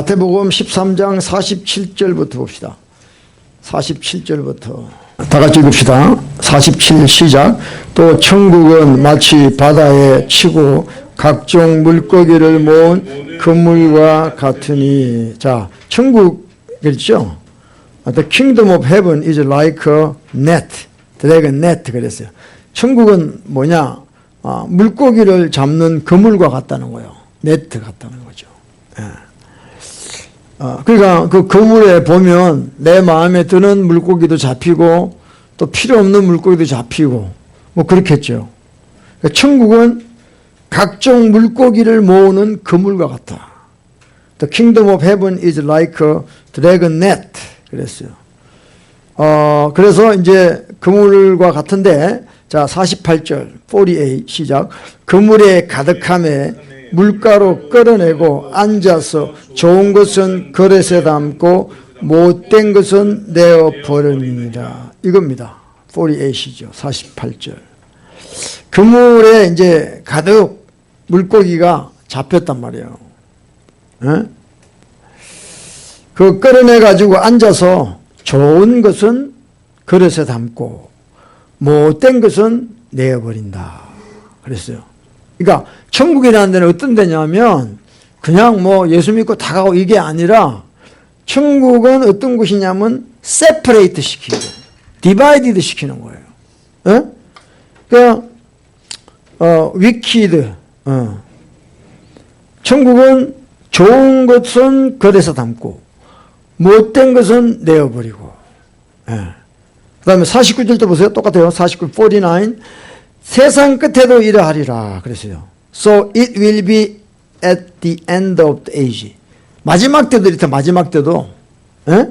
마태복음 13장 47절부터 봅시다. 47절부터 다 같이 읽읍시다. 47 시작. 또 천국은 마치 바다에 치고 각종 물고기를 모은 그물과 같으니. 자, 천국 그랬죠? The kingdom of heaven is like a net, dragon net 그랬어요. 천국은 뭐냐? 물고기를 잡는 그물과 같다는 거예요. 네트 같다는 거죠. 예. 그러니까 그 그물에 보면 내 마음에 드는 물고기도 잡히고 또 필요 없는 물고기도 잡히고 뭐 그렇겠죠. 그러니까 천국은 각종 물고기를 모으는 그물과 같다. The kingdom of heaven is like a dragon net 그랬어요. 그래서 이제 그물과 같은데, 자 48절 48 시작. 그물에 가득함에 물가로 끌어내고 앉아서 좋은 것은 그릇에 담고 못된 것은 내어 버리니라. 이겁니다. 48이죠. 48절. 그물에 이제 가득 물고기가 잡혔단 말이에요. 에? 그 끌어내 가지고 앉아서 좋은 것은 그릇에 담고 못된 것은 내어버린다. 그랬어요. 그러니까 천국이라는 데는 어떤 데냐면 그냥 뭐 예수 믿고 다 가고 이게 아니라 천국은 어떤 곳이냐면 세퍼레이트 시키고 디바이디드 시키는 거예요. 에? 그러니까 위키드 천국은 좋은 것은 그릇에 담고 못된 것은 내어버리고. 예. 그 다음에 49절도 보세요. 똑같아요. 49, 49. 세상 끝에도 이러하리라 그랬어요. So it will be at the end of the age. 마지막 때도 이렇다. 마지막 때도. 예?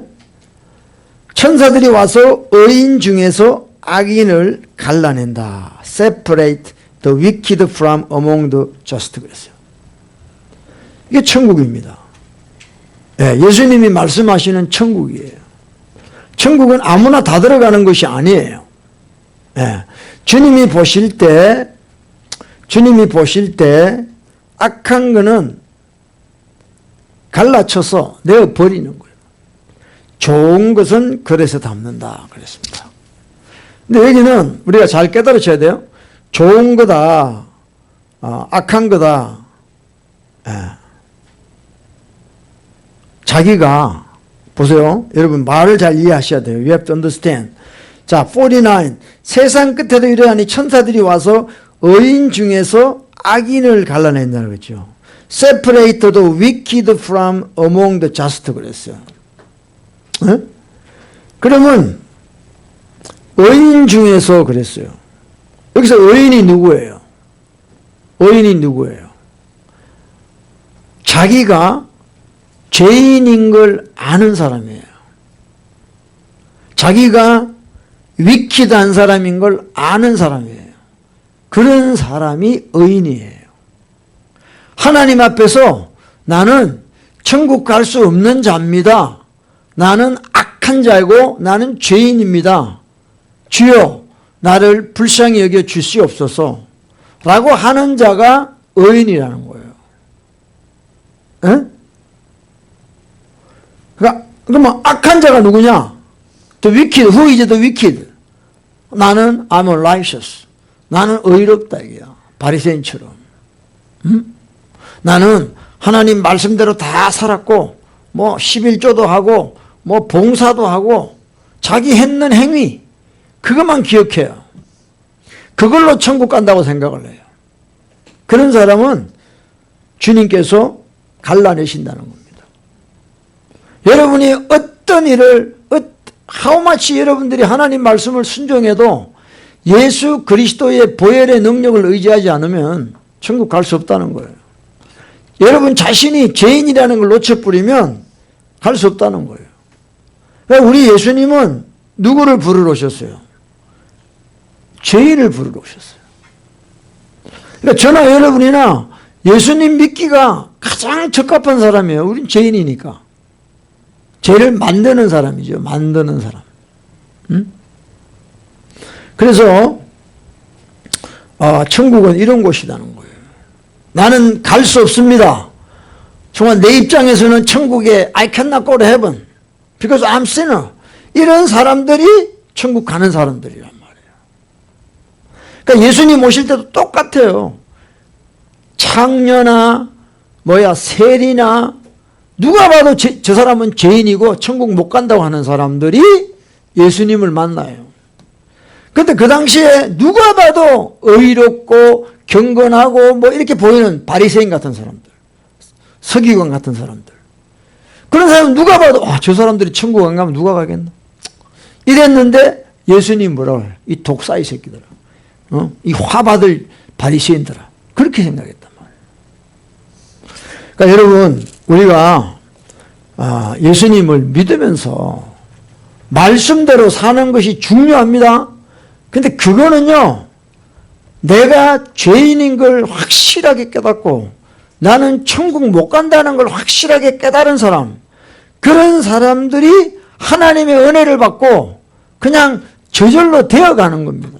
천사들이 와서 의인 중에서 악인을 갈라낸다. Separate the wicked from among the just 그랬어요. 이게 천국입니다. 예, 예수님이 말씀하시는 천국이에요. 천국은 아무나 다 들어가는 것이 아니에요. 예, 주님이 보실 때 악한 거는 갈라쳐서 내어버리는 거예요. 좋은 것은 그릇에 담는다 그랬습니다. 근데 여기는 우리가 잘 깨달으셔야 돼요. 좋은 거다, 악한 거다. 예. 자기가 보세요. 여러분 말을 잘 이해하셔야 돼요. You have to understand. 자, 49. 세상 끝에도 이러하니 천사들이 와서 의인 중에서 악인을 갈라낸다는 거죠. Separate the wicked from among the just 그랬어요. 네? 그러면 의인 중에서 그랬어요. 여기서 의인이 누구예요? 의인이 누구예요? 자기가 죄인인 걸 아는 사람이에요. 자기가 위키드한 사람인 걸 아는 사람이에요. 그런 사람이 의인이에요. 하나님 앞에서 나는 천국 갈 수 없는 자입니다. 나는 악한 자이고 나는 죄인입니다. 주여 나를 불쌍히 여겨 주시옵소서 라고 하는 자가 의인이라는 거예요. 에? 그러면 악한 자가 누구냐? The wicked. Who is the wicked? 나는 I'm righteous. 나는 의롭다 이게야. 바리새인처럼. 나는 하나님 말씀대로 다 살았고 뭐 11조도 하고 뭐 봉사도 하고 자기 했는 행위 그것만 기억해요. 그걸로 천국 간다고 생각을 해요. 그런 사람은 주님께서 갈라내신다는 겁니다. 여러분이 어떤 일을 how much 여러분들이 하나님 말씀을 순종해도 예수 그리스도의 보혈의 능력을 의지하지 않으면 천국 갈 수 없다는 거예요. 여러분 자신이 죄인이라는 걸 놓쳐버리면 갈 수 없다는 거예요. 그러니까 우리 예수님은 누구를 부르러 오셨어요? 죄인을 부르러 오셨어요. 그러니까 저나 여러분이나 예수님 믿기가 가장 적합한 사람이에요. 우린 죄인이니까. 죄를 만드는 사람이죠. 만드는 사람. 그래서 천국은 이런 곳이라는 거예요. 나는 갈 수 없습니다. 정말 내 입장에서는 천국에 I cannot go to heaven because I'm sinner. 이런 사람들이 천국 가는 사람들이란 말이에요. 그러니까 예수님 오실 때도 똑같아요. 창녀나 세리나 누가 봐도 저 사람은 죄인이고 천국 못 간다고 하는 사람들이 예수님을 만나요. 근데 그 당시에 누가 봐도 의롭고 경건하고 이렇게 보이는 바리새인 같은 사람들, 서기관 같은 사람들, 그런 사람 누가 봐도 저 사람들이 천국 안 가면 누가 가겠나 이랬는데 예수님 뭐라고 해요? 이 독사이 새끼들아, 이 화받을 바리새인들아, 그렇게 생각했단 말이에요. 그러니까 여러분, 우리가 예수님을 믿으면서 말씀대로 사는 것이 중요합니다. 근데 그거는요, 내가 죄인인 걸 확실하게 깨닫고 나는 천국 못 간다는 걸 확실하게 깨달은 사람, 그런 사람들이 하나님의 은혜를 받고 그냥 저절로 되어가는 겁니다.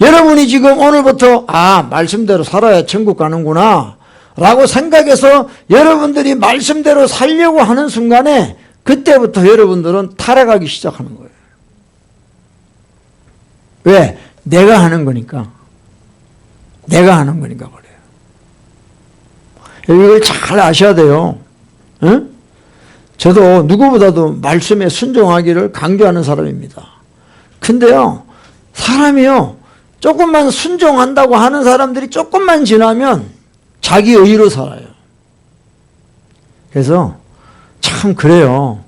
여러분이 지금 오늘부터 말씀대로 살아야 천국 가는구나 라고 생각해서 여러분들이 말씀대로 살려고 하는 순간에 그때부터 여러분들은 타락하기 시작하는 거예요. 왜? 내가 하는 거니까. 내가 하는 거니까 그래요. 이걸 잘 아셔야 돼요. 응? 저도 누구보다도 말씀에 순종하기를 강조하는 사람입니다. 근데요, 사람이요, 조금만 순종한다고 하는 사람들이 조금만 지나면 자기 의로 살아요. 그래서 참 그래요.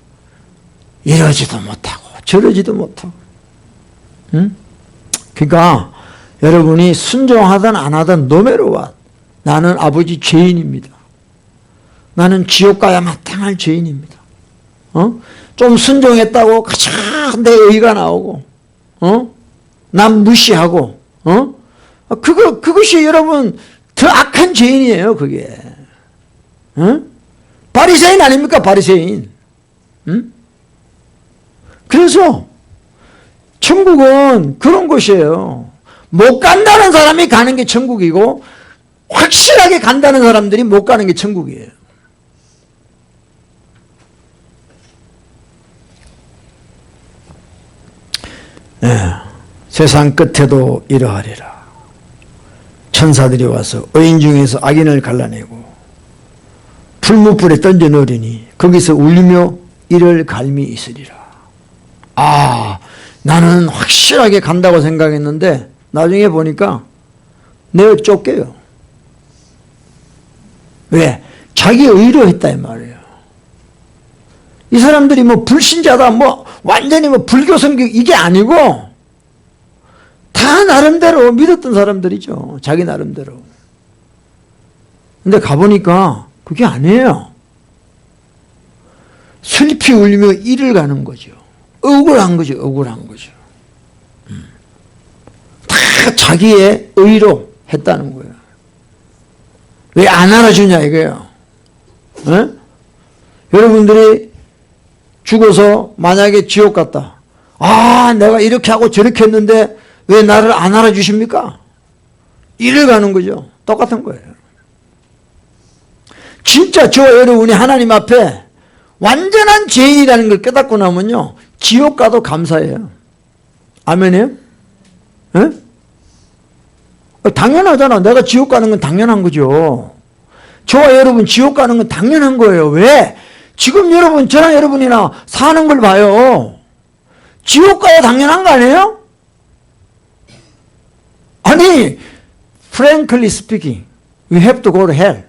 이러지도 못하고 저러지도 못하고. 응? 그러니까 여러분이 순종하든 안 하든 no matter what, 나는 아버지 죄인입니다. 나는 지옥 가야 마땅할 죄인입니다. 좀 순종했다고 가장 내 의가 나오고, 남 무시하고, 그것이 여러분 더 악한 죄인이에요, 그게. 바리새인 아닙니까, 바리새인. 그래서 천국은 그런 곳이에요. 못 간다는 사람이 가는 게 천국이고 확실하게 간다는 사람들이 못 가는 게 천국이에요. 네. 세상 끝에도 이러하리라. 천사들이 와서 의인 중에서 악인을 갈라내고 풀무불에 던져 넣으리니 거기서 울리며 이를 갈미 있으리라. 나는 확실하게 간다고 생각했는데 나중에 보니까 내가 쫓겨요. 왜? 자기 의로 했다 이 말이에요. 이 사람들이 불신자다, 완전히 불교 성경 이게 아니고 다 나름대로 믿었던 사람들이죠. 자기 나름대로. 근데 가보니까 그게 아니에요. 슬피 울리며 이를 가는 거죠. 억울한 거죠. 억울한 거죠. 다 자기의 의로 했다는 거예요. 왜 안 알아주냐 이거예요. 에? 여러분들이 죽어서 만약에 지옥 갔다. 내가 이렇게 하고 저렇게 했는데 왜 나를 안 알아주십니까? 이를 가는 거죠. 똑같은 거예요. 진짜 저와 여러분이 하나님 앞에 완전한 죄인이라는 걸 깨닫고 나면요, 지옥 가도 감사해요. 아멘이에요? 에? 당연하잖아. 내가 지옥 가는 건 당연한 거죠. 저와 여러분 지옥 가는 건 당연한 거예요. 왜? 지금 여러분, 저랑 여러분이나 사는 걸 봐요. 지옥 가야 당연한 거 아니에요? 아니, frankly speaking, we have to go to hell.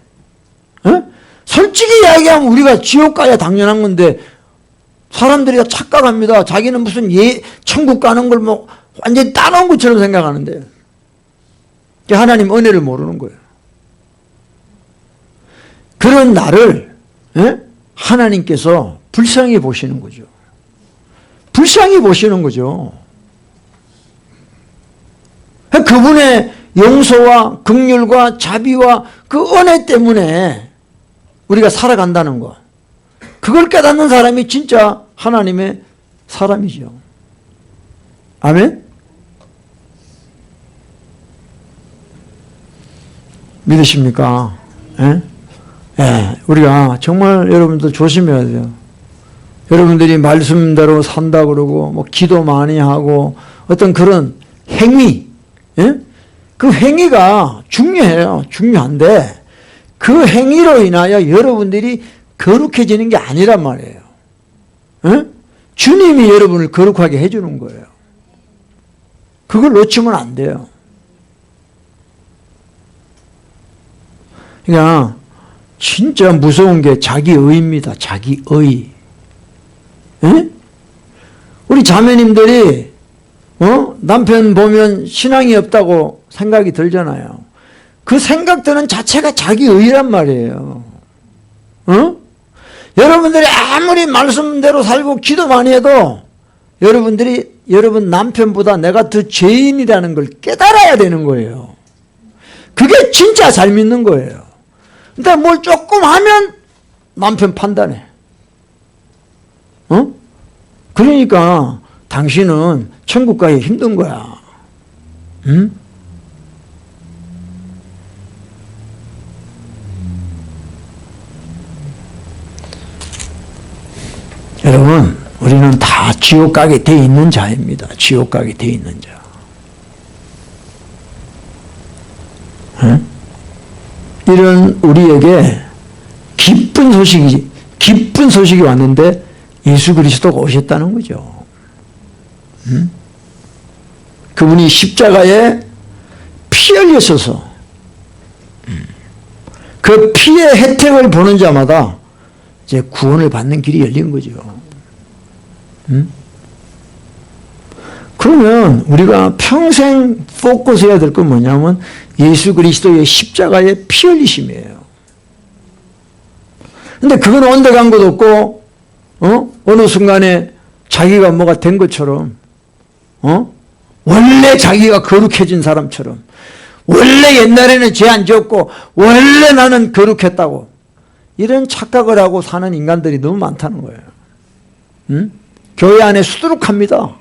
에? 솔직히 이야기하면 우리가 지옥 가야 당연한 건데 사람들이 다 착각합니다. 자기는 무슨 천국 가는 걸 완전히 따놓은 것처럼 생각하는데 하나님 은혜를 모르는 거예요. 그런 나를 하나님께서 불쌍히 보시는 거죠. 불쌍히 보시는 거죠. 그분의 용서와 긍휼과 자비와 그 은혜 때문에 우리가 살아간다는 거. 그걸 깨닫는 사람이 진짜 하나님의 사람이죠. 아멘? 믿으십니까? 에? 예, 우리가 정말 여러분들 조심해야 돼요. 여러분들이 말씀대로 산다 그러고 뭐 기도 많이 하고 어떤 그런 행위, 예? 그 행위가 중요해요. 중요한데 그 행위로 인하여 여러분들이 거룩해지는 게 아니란 말이에요. 예? 주님이 여러분을 거룩하게 해주는 거예요. 그걸 놓치면 안 돼요. 그러니까 진짜 무서운 게 자기의입니다. 자기의. 예? 우리 자매님들이 남편 보면 신앙이 없다고 생각이 들잖아요. 그 생각드는 자체가 자기의란 말이에요. 여러분들이 아무리 말씀대로 살고 기도 많이 해도 여러분 남편보다 내가 더 죄인이라는 걸 깨달아야 되는 거예요. 그게 진짜 잘 믿는 거예요. 근데 뭘 조금 하면 남편 판단해. 그러니까 당신은 천국 가기 힘든 거야. 응? 여러분, 우리는 다 지옥 가게 돼 있는 자입니다. 지옥 가게 돼 있는 자. 응? 이런 우리에게 기쁜 소식이 왔는데 예수 그리스도가 오셨다는 거죠. 응? 그분이 십자가에 피 흘리셔서 그 피의 혜택을 보는 자마다 이제 구원을 받는 길이 열린 거죠. 응? 그러면 우리가 평생 포커스해야 될 건 뭐냐면 예수 그리스도의 십자가의 피 흘리심이에요. 근데 그건 온데 간 것도 없고 어느 순간에 자기가 뭐가 된 것처럼 원래 자기가 거룩해진 사람처럼 원래 옛날에는 죄 안 지었고 원래 나는 거룩했다고 이런 착각을 하고 사는 인간들이 너무 많다는 거예요. 응? 교회 안에 수두룩합니다.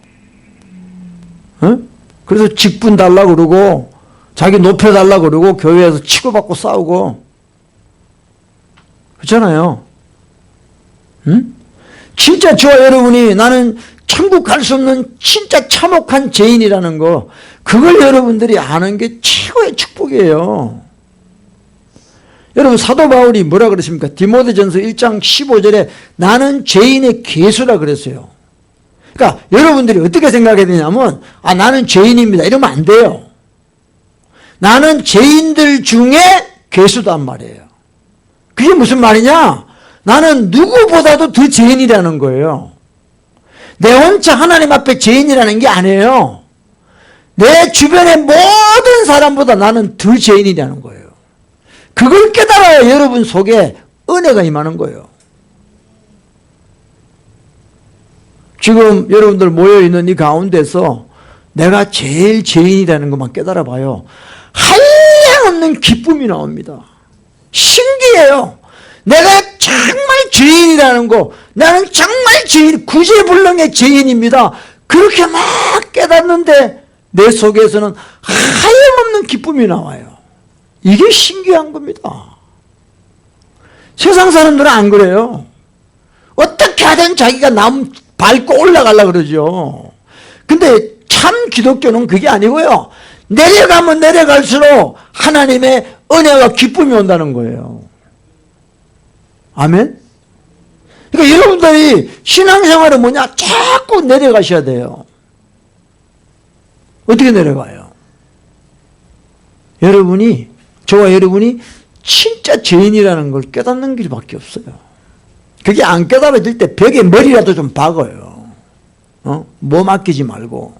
그래서 직분 달라고 그러고 자기 높여달라고 그러고 교회에서 치고받고 싸우고 그렇잖아요. 응? 진짜 저와 여러분이 나는 천국 갈 수 없는 진짜 참혹한 죄인이라는 거 그걸 여러분들이 아는 게 최고의 축복이에요. 여러분 사도 바울이 뭐라 그랬습니까? 디모데전서 1장 15절에 나는 죄인의 괴수라 그랬어요. 그러니까 여러분들이 어떻게 생각해야 되냐면 나는 죄인입니다 이러면 안 돼요. 나는 죄인들 중에 괴수단 말이에요. 그게 무슨 말이냐? 나는 누구보다도 더 죄인이라는 거예요. 내 혼자 하나님 앞에 죄인이라는 게 아니에요. 내 주변의 모든 사람보다 나는 더 죄인이라는 거예요. 그걸 깨달아야 여러분 속에 은혜가 임하는 거예요. 지금 여러분들 모여있는 이 가운데서 내가 제일 죄인이라는 것만 깨달아 봐요. 한량없는 기쁨이 나옵니다. 신기해요. 내가 정말 죄인이라는 거, 나는 정말 죄인, 구제불능의 죄인입니다. 그렇게 막 깨닫는데 내 속에서는 하염없는 기쁨이 나와요. 이게 신기한 겁니다. 세상 사람들은 안 그래요. 어떻게 하든 자기가 남 밟고 올라가려고 그러죠. 근데 참 기독교는 그게 아니고요. 내려가면 내려갈수록 하나님의 은혜와 기쁨이 온다는 거예요. 아멘? 그러니까 여러분들이 신앙생활은 뭐냐? 자꾸 내려가셔야 돼요. 어떻게 내려가요? 저와 여러분이 진짜 죄인이라는 걸 깨닫는 길밖에 없어요. 그게 안 깨달아질 때 벽에 머리라도 좀 박아요. 뭐 맡기지 말고.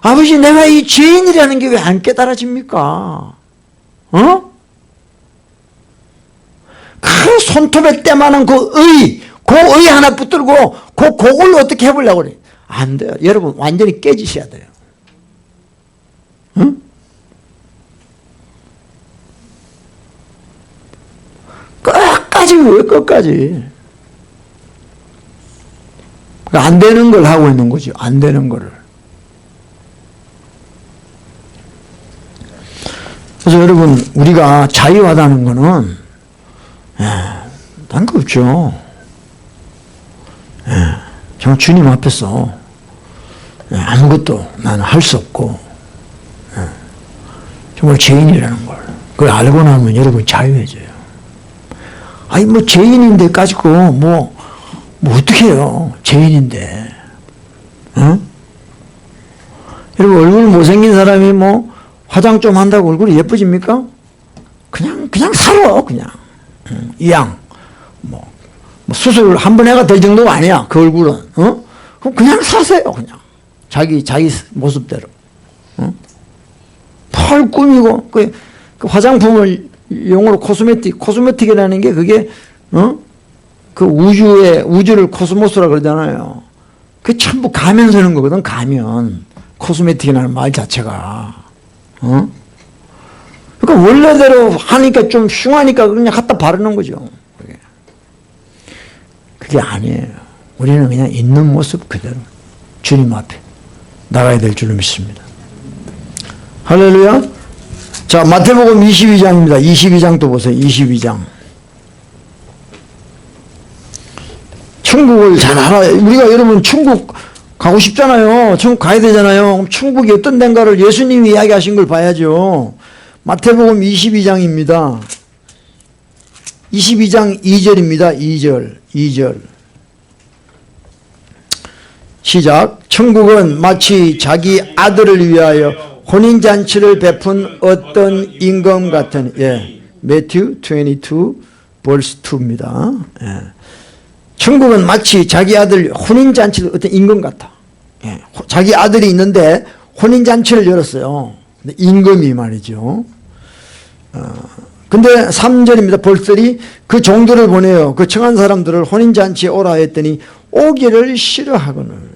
아버지 내가 이 죄인이라는 게 왜 안 깨달아집니까? 그 손톱에 때만한 그 의 하나 붙들고 그걸로 어떻게 해보려고 그래. 안 돼요. 여러분 완전히 깨지셔야 돼요. 응? 끝까지 왜 끝까지. 안 되는 걸 하고 있는 거죠. 안 되는 거를. 그래서 여러분 우리가 자유하다는 거는 딴 거 없죠. 정말 주님 앞에서 아무것도 나는 할 수 없고 정말 죄인이라는 걸 그걸 알고 나면 여러분 자유해져요. 아니 뭐 죄인인데 가지고 뭐 어떻게 해요. 죄인인데. 여러분 얼굴 못생긴 사람이 뭐 화장 좀 한다고 얼굴이 예뻐집니까? 그냥 살아 그냥. 이양 뭐 수술 한 번 해가 될 정도가 아니야 그 얼굴은. 그럼 그냥 사세요 그냥. 자기 모습대로. 펄 꾸미고 그 화장품을 용어로 코스메틱이라는 게 그게 그 우주를 코스모스라 그러잖아요. 그게 전부 가면 서는 거거든. 가면 코스메틱이라는 말 자체가. 그러니까 원래대로 하니까 좀 흉하니까 그냥 갖다 바르는 거죠. 그게 아니에요. 우리는 그냥 있는 모습 그대로 주님 앞에 나가야 될 줄로 믿습니다. 할렐루야. 자, 마태복음 22장입니다. 22장 또 보세요. 22장. 천국을 잘 알아요. 우리가 여러분 천국 가고 싶잖아요. 천국 가야 되잖아요. 그럼 천국이 어떤 데인가를 예수님이 이야기하신 걸 봐야죠. 마태복음 22장입니다. 22장 2절입니다. 2절. 시작. 천국은 마치 자기 아들을 위하여 혼인잔치를 베푼 어떤 임금 같으니. 매튜 22 verse 2입니다. 천국은 마치 자기 아들 혼인잔치를 어떤 임금 같아. 자기 아들이 있는데 혼인잔치를 열었어요. 임금이 말이죠. 근데 3절입니다. 벌써 그 종들을 보내요. 그 청한 사람들을 혼인잔치에 오라 했더니 오기를 싫어하거늘.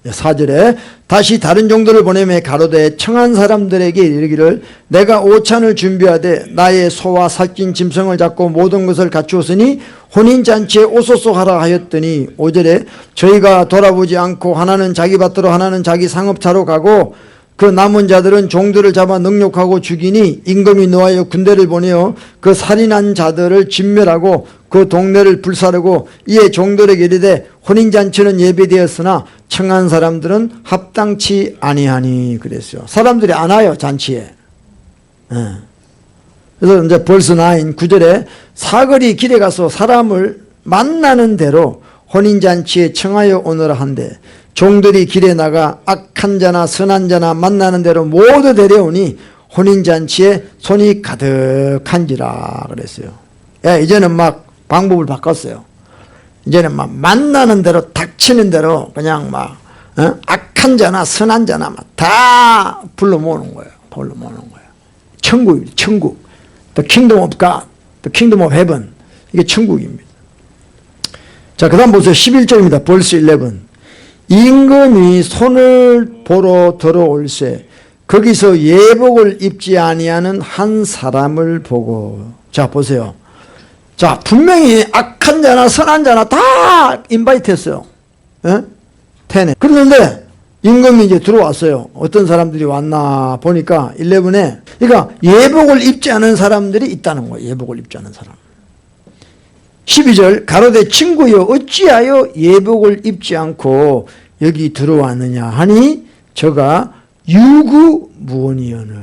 4절에 다시 다른 종들을 보내매 가로되 청한 사람들에게 이르기를 내가 오찬을 준비하되 나의 소와 살찐 짐승을 잡고 모든 것을 갖추었으니 혼인잔치에 오소서 하라 하였더니 5절에 저희가 돌아보지 않고 하나는 자기 밭으로 하나는 자기 상업차로 가고 그 남은 자들은 종들을 잡아 능욕하고 죽이니 임금이 노하여 군대를 보내어 그 살인한 자들을 진멸하고 그 동네를 불사르고 이에 종들에게 이르되 혼인잔치는 예배되었으나 청한 사람들은 합당치 아니하니 그랬어요. 사람들이 안 와요 잔치에. 그래서 이제 벌써 9절에 사거리 길에 가서 사람을 만나는 대로 혼인잔치에 청하여 오너라 한데 종들이 길에 나가 악한 자나 선한 자나 만나는 대로 모두 데려오니 혼인잔치에 손이 가득한지라 그랬어요. 이제는 막 방법을 바꿨어요. 이제는 막 만나는 대로 닥치는 대로 그냥 막 악한 자나 선한 자나 막 다 불러 모으는 거예요. 천국입니다. 천국. The kingdom of God, the kingdom of heaven. 이게 천국입니다. 자, 그 다음 보세요. 11절입니다. 벌써 11. 임금이 손을 보러 들어올세 거기서 예복을 입지 아니하는 한 사람을 보고. 자, 보세요. 자, 분명히 악한 자나 선한 자나 다 인바이트 했어요. 텐에. 그런데 임금이 이제 들어왔어요. 어떤 사람들이 왔나 보니까 11에 그러니까 예복을 입지 않은 사람들이 있다는 거예요. 예복을 입지 않은 사람. 12절 가로되 친구여 어찌하여 예복을 입지 않고 여기 들어왔느냐 하니 저가 유구무원이언을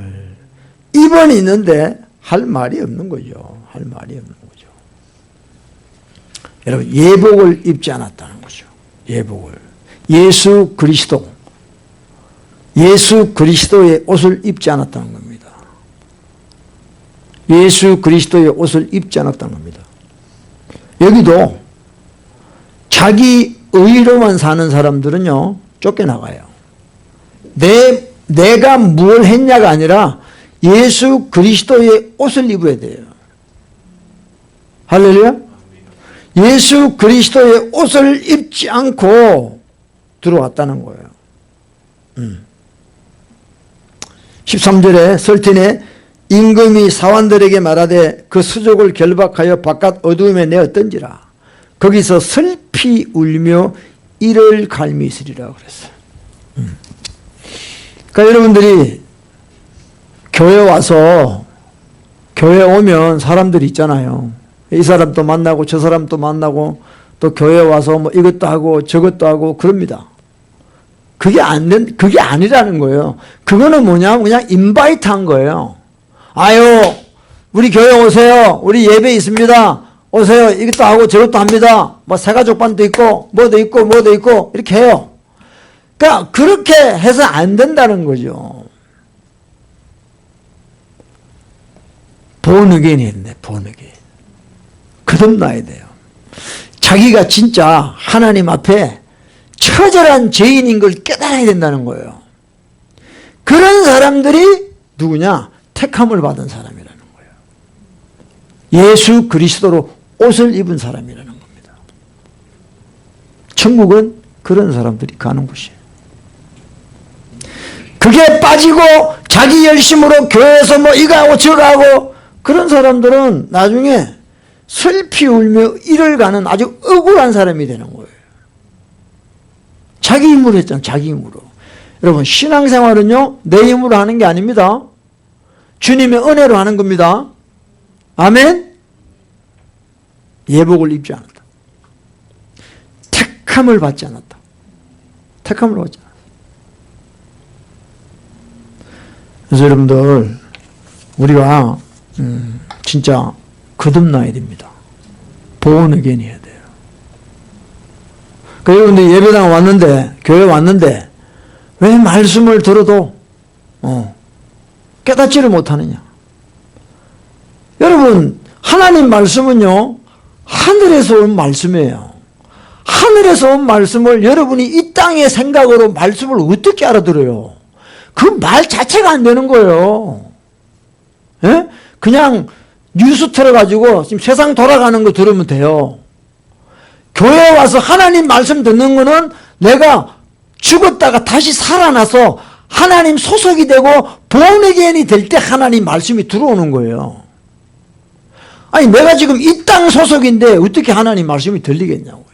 입은 있는데 할 말이 없는 거죠. 할 말이 없는 거죠. 여러분 예복을 입지 않았다는 거죠. 예복을. 예수 그리스도의 옷을 입지 않았다는 겁니다. 예수 그리스도의 옷을 입지 않았다는 겁니다. 여기도 자기 의로만 사는 사람들은요 쫓겨나가요. 내가 뭘 했냐가 아니라 예수 그리스도의 옷을 입어야 돼요. 할렐루야. 예수 그리스도의 옷을 입지 않고 들어왔다는 거예요. 13절에 설틴에 임금이 사환들에게 말하되 그 수족을 결박하여 바깥 어두움에 내었던지라 거기서 슬피 울며 이를 갈미 있으리라 그랬어요. 그러니까 여러분들이 교회 와서 교회 오면 사람들이 있잖아요. 이 사람도 만나고 저 사람도 만나고 또 교회 와서 뭐 이것도 하고 저것도 하고 그럽니다. 그게 아니라는 거예요. 그거는 뭐냐면 그냥 인바이트 한 거예요. 아유, 우리 교회 오세요. 우리 예배 있습니다. 오세요. 이것도 하고 저것도 합니다. 뭐 새가족반도 있고 뭐도 있고 뭐도 있고 이렇게 해요. 그러니까 그렇게 해서 안 된다는 거죠. born again이 했네. born again. 거듭나야 돼요. 자기가 진짜 하나님 앞에 처절한 죄인인 걸 깨달아야 된다는 거예요. 그런 사람들이 누구냐? 택함을 받은 사람이라는 거예요. 예수 그리스도로 옷을 입은 사람이라는 겁니다. 천국은 그런 사람들이 가는 곳이에요. 그게 빠지고 자기 열심으로 교회에서 뭐 이거 하고 저거 하고 그런 사람들은 나중에 슬피 울며 이를 가는 아주 억울한 사람이 되는 거예요. 자기 힘으로 했잖아요. 자기 힘으로. 여러분 신앙생활은요 내 힘으로 하는 게 아닙니다. 주님의 은혜로 하는 겁니다. 아멘. 예복을 입지 않았다. 택함을 받지 않았다. 택함을 받지 않았다. 그래서 여러분들 우리가 진짜 거듭나야 됩니다. born again 해야 돼요. 그러니까 여러분들 예배당 왔는데 교회 왔는데 왜 말씀을 들어도 깨닫지를 못하느냐. 여러분 하나님 말씀은요 하늘에서 온 말씀이에요. 하늘에서 온 말씀을 여러분이 이 땅의 생각으로 말씀을 어떻게 알아들어요? 그 말 자체가 안 되는 거예요. 예? 그냥 뉴스 틀어가지고 지금 세상 돌아가는 거 들으면 돼요. 교회에 와서 하나님 말씀 듣는 거는 내가 죽었다가 다시 살아나서 하나님 소속이 되고 born again이 될 때 하나님 말씀이 들어오는 거예요. 아니 내가 지금 이 땅 소속인데 어떻게 하나님 말씀이 들리겠냐고요.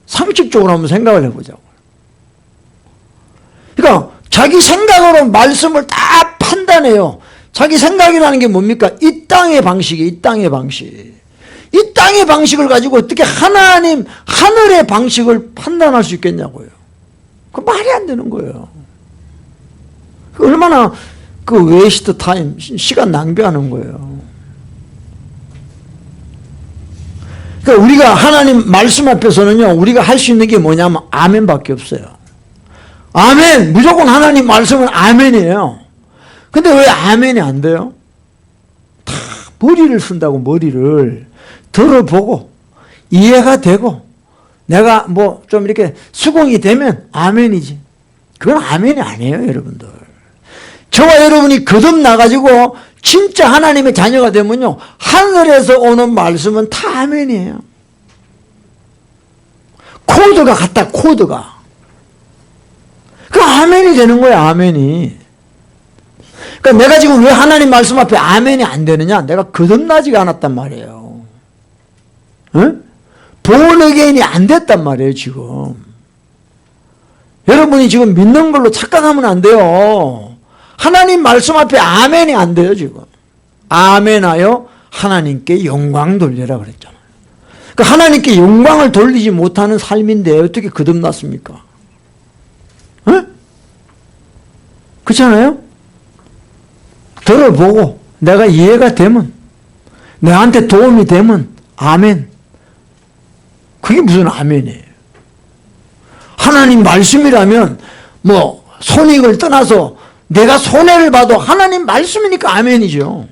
상식적으로 한번 생각을 해보자고요. 그러니까 자기 생각으로 말씀을 다 판단해요. 자기 생각이라는 게 뭡니까? 이 땅의 방식이 이 땅의 방식. 이 땅의 방식을 가지고 어떻게 하나님 하늘의 방식을 판단할 수 있겠냐고요. 그 말이 안 되는 거예요. 얼마나 그 웨이스트 타임 시간 낭비하는 거예요. 그러니까 우리가 하나님 말씀 앞에서는요 우리가 할 수 있는 게 뭐냐면 아멘밖에 없어요. 아멘. 무조건 하나님 말씀은 아멘이에요. 근데 왜 아멘이 안 돼요? 다 머리를 쓴다고 머리를 들어보고 이해가 되고 내가 뭐 좀 이렇게 수긍이 되면 아멘이지. 그건 아멘이 아니에요 여러분들. 저와 여러분이 거듭나가지고 진짜 하나님의 자녀가 되면요 하늘에서 오는 말씀은 다 아멘이에요. 코드가 같다. 코드가. 그 아멘이 되는 거야. 아멘이. 그러니까 내가 지금 왜 하나님 말씀 앞에 아멘이 안 되느냐? 내가 거듭나지가 않았단 말이에요. 응? born again이 안 됐단 말이에요 지금. 여러분이 지금 믿는 걸로 착각하면 안 돼요. 하나님 말씀 앞에 아멘이 안 돼요 지금. 아멘하여 하나님께 영광 돌려라 그랬잖아요. 그러니까 하나님께 영광을 돌리지 못하는 삶인데 어떻게 거듭났습니까? 응? 그렇잖아요? 들어보고 내가 이해가 되면 내한테 도움이 되면 아멘. 그게 무슨 아멘이에요. 하나님 말씀이라면 뭐 손익을 떠나서 내가 손해를 봐도 하나님 말씀이니까 아멘이죠.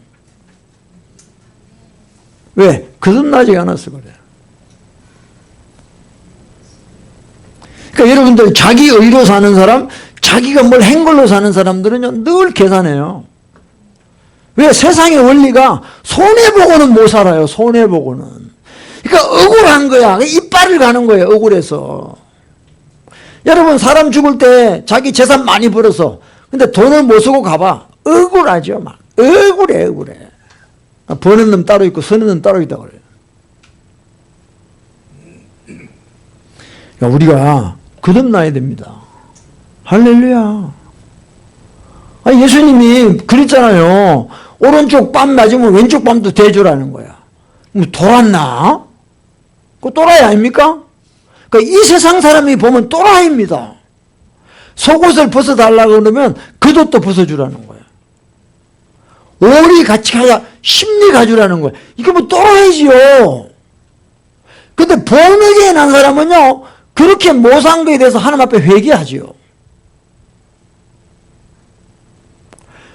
왜? 거듭나지 않아서 그래요. 그러니까 여러분들 자기 의로 사는 사람, 자기가 뭘 한 걸로 사는 사람들은요 늘 계산해요. 왜? 세상의 원리가 손해보고는 못 살아요. 손해보고는. 그러니까 억울한 거야. 이빨을 가는 거예요. 억울해서. 여러분 사람 죽을 때 자기 재산 많이 벌어서 근데 돈을 못 쓰고 가봐. 억울하죠. 막 억울해. 버는 놈 따로 있고 쓰는 놈 따로 있다고 그래요. 그러니까 우리가 거듭나야 됩니다. 할렐루야. 아니, 예수님이 그랬잖아요. 오른쪽 뺨 맞으면 왼쪽 뺨도 대주라는 거야. 뭐 돌았나? 그 또라이 아닙니까? 그러니까 이 세상 사람이 보면 또라이입니다. 속옷을 벗어달라고 그러면 겉옷도 벗어주라는 거예요. 오리 같이 가야 심리 가주라는 거예요. 이게 뭐 또라이지요. 근데 본에게 난 사람은요, 그렇게 못한 거에 대해서 하나님 앞에 회개하지요.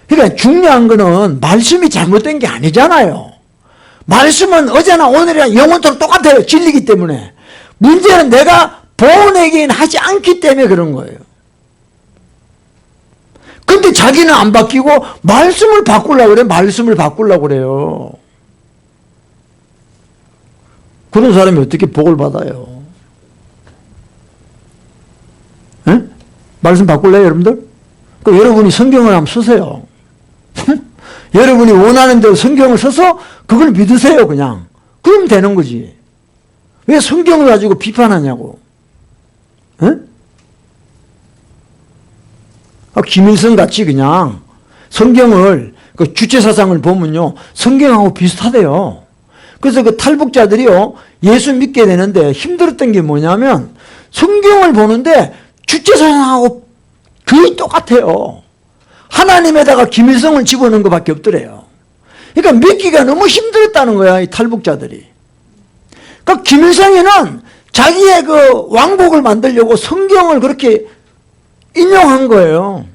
그러니까 중요한 거는 말씀이 잘못된 게 아니잖아요. 말씀은 어제나 오늘이나 영원토록 똑같아요. 진리기 때문에. 문제는 내가 본에게는 하지 않기 때문에 그런 거예요. 근데 자기는 안 바뀌고 말씀을 바꾸려고 그래요. 말씀을 바꾸려고 그래요. 그런 사람이 어떻게 복을 받아요? 에? 말씀 바꿀래요, 여러분들? 그럼 여러분이 성경을 한번 쓰세요. 여러분이 원하는 대로 성경을 써서 그걸 믿으세요, 그냥. 그럼 되는 거지. 왜 성경을 가지고 비판하냐고. 에? 김일성 같이 그냥 성경을, 그 주체사상을 보면요, 성경하고 비슷하대요. 그래서 그 탈북자들이요, 예수 믿게 되는데 힘들었던 게 뭐냐면 성경을 보는데 주체사상하고 거의 똑같아요. 하나님에다가 김일성을 집어넣은 것밖에 없더래요. 그러니까 믿기가 너무 힘들었다는 거야, 이 탈북자들이. 그러니까 김일성이는 자기의 그 왕국을 만들려고 성경을 그렇게 인용한 거예요.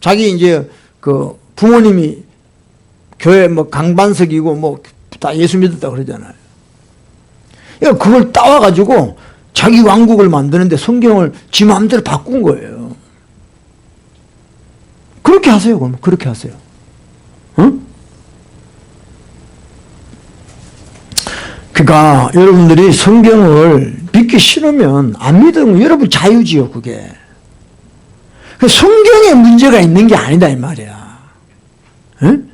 자기 이제 그 부모님이 교회 뭐 강반석이고 뭐 다 예수 믿었다 그러잖아요. 그러니까 그걸 따와가지고 자기 왕국을 만드는데 성경을 지 마음대로 바꾼 거예요. 그렇게 하세요, 그럼. 그렇게 하세요. 응? 그러니까 여러분들이 성경을 믿기 싫으면 안 믿으면 여러분 자유지요, 그게. 성경에 문제가 있는 게 아니다, 이 말이야. 응?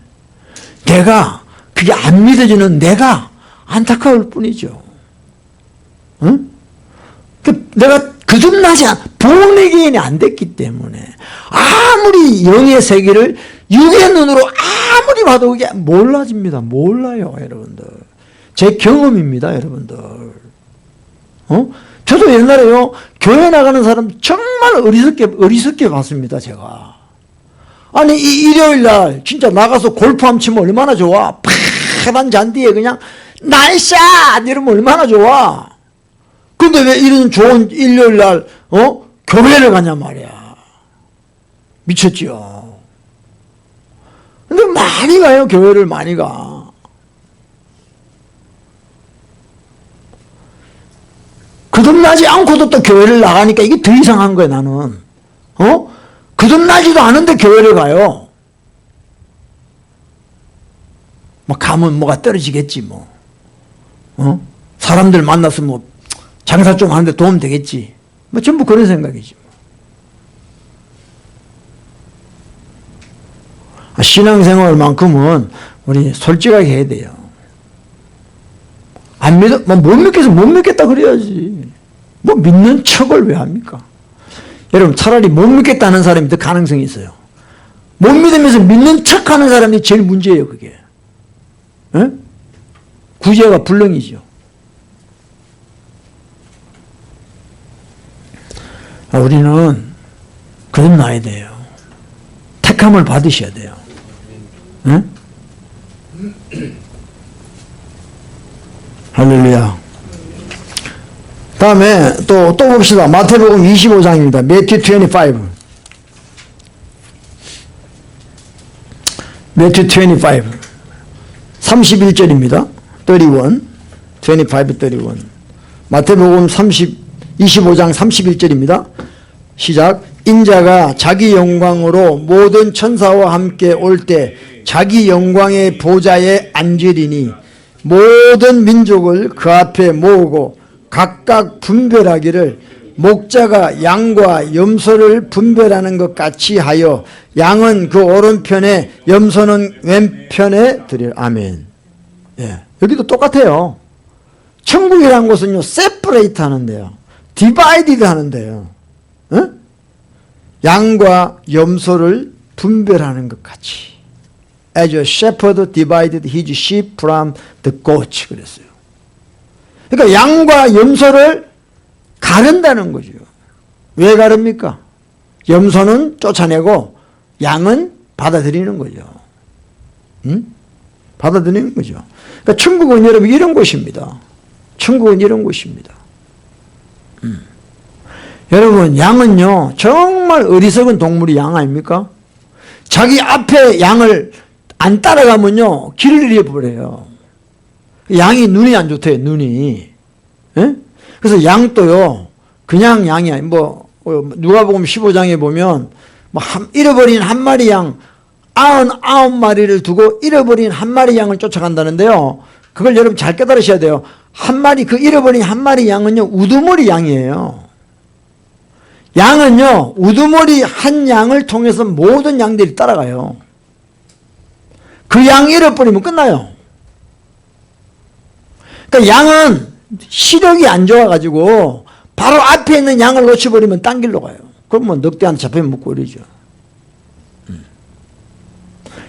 내가, 그게 안 믿어지는 내가 안타까울 뿐이죠. 응? 내가 거듭나지 본의개인이 안 됐기 때문에 아무리 영의 세계를 육의 눈으로 아무리 봐도 그게 몰라집니다. 몰라요, 여러분들. 제 경험입니다, 여러분들. 저도 옛날에요, 교회 나가는 사람 정말 어리석게 봤습니다, 제가. 아니, 이 일요일 날 진짜 나가서 골프 한번 치면 얼마나 좋아. 파란 잔디에 그냥 나이샷 이러면 얼마나 좋아. 근데 왜 이런 좋은 일요일 날, 교회를 가냐 말이야. 미쳤죠. 근데 많이 가요, 교회를 많이 가. 거듭나지 않고도 또 교회를 나가니까 이게 더 이상한 거야, 나는. 거듭나지도 않은데 교회를 가요. 뭐, 가면 뭐가 떨어지겠지, 뭐. 사람들 만나서 뭐, 장사 좀 하는데 도움 되겠지. 뭐, 전부 그런 생각이지. 신앙생활만큼은 우리 솔직하게 해야 돼요. 안 믿어, 뭐, 못 믿겠어, 못 믿겠다 그래야지. 뭐, 믿는 척을 왜 합니까? 여러분, 차라리 못 믿겠다는 사람이 더 가능성이 있어요. 못 믿으면서 믿는 척 하는 사람이 제일 문제예요, 그게. 에? 구제가 불능이죠. 우리는 거듭나야 돼요. 택함을 받으셔야 돼요. 에? 할렐루야. 다음에 또 봅시다. 마태복음 25장입니다. Matthew 25. Matthew 25. 31절입니다. 31. 25, 31. 마태복음 25장 31절입니다. 시작. 인자가 자기 영광으로 모든 천사와 함께 올 때 자기 영광의 보좌에 앉으리니 모든 민족을 그 앞에 모으고 각각 분별하기를 목자가 양과 염소를 분별하는 것 같이 하여 양은 그 오른편에 염소는 왼편에 드릴. 아멘. 예, 여기도 똑같아요. 천국이라는 것은요, 세퍼레이트 하는데요, 디바이디드 하는데요, 양과 염소를 분별하는 것 같이. as a shepherd divided his sheep from the goats 그랬어요. 그러니까 양과 염소를 가른다는 거죠. 왜 가릅니까? 염소는 쫓아내고 양은 받아들이는 거죠. 응? 받아들이는 거죠. 그러니까 천국은 여러분 이런 곳입니다. 천국은 이런 곳입니다. 여러분 양은요 정말 어리석은 동물이 양 아닙니까? 자기 앞에 양을 안 따라가면요 길을 잃어버려요. 양이 눈이 안 좋대요. 눈이. 에? 그래서 양도요 그냥 양이 아니 누가복음 15장에 보면 잃어버린 한 마리 양 99마리를 두고 잃어버린 한 마리 양을 쫓아간다는데요. 그걸 여러분 잘 깨달으셔야 돼요. 그 잃어버린 한 마리 양은요 우두머리 양이에요. 양은요 우두머리 한 양을 통해서 모든 양들이 따라가요. 그 양 잃어버리면 끝나요. 그러니까 양은 시력이 안 좋아가지고 바로 앞에 있는 양을 놓쳐버리면 딴 길로 가요. 그럼 늑대한테 잡히면 먹고 이러죠.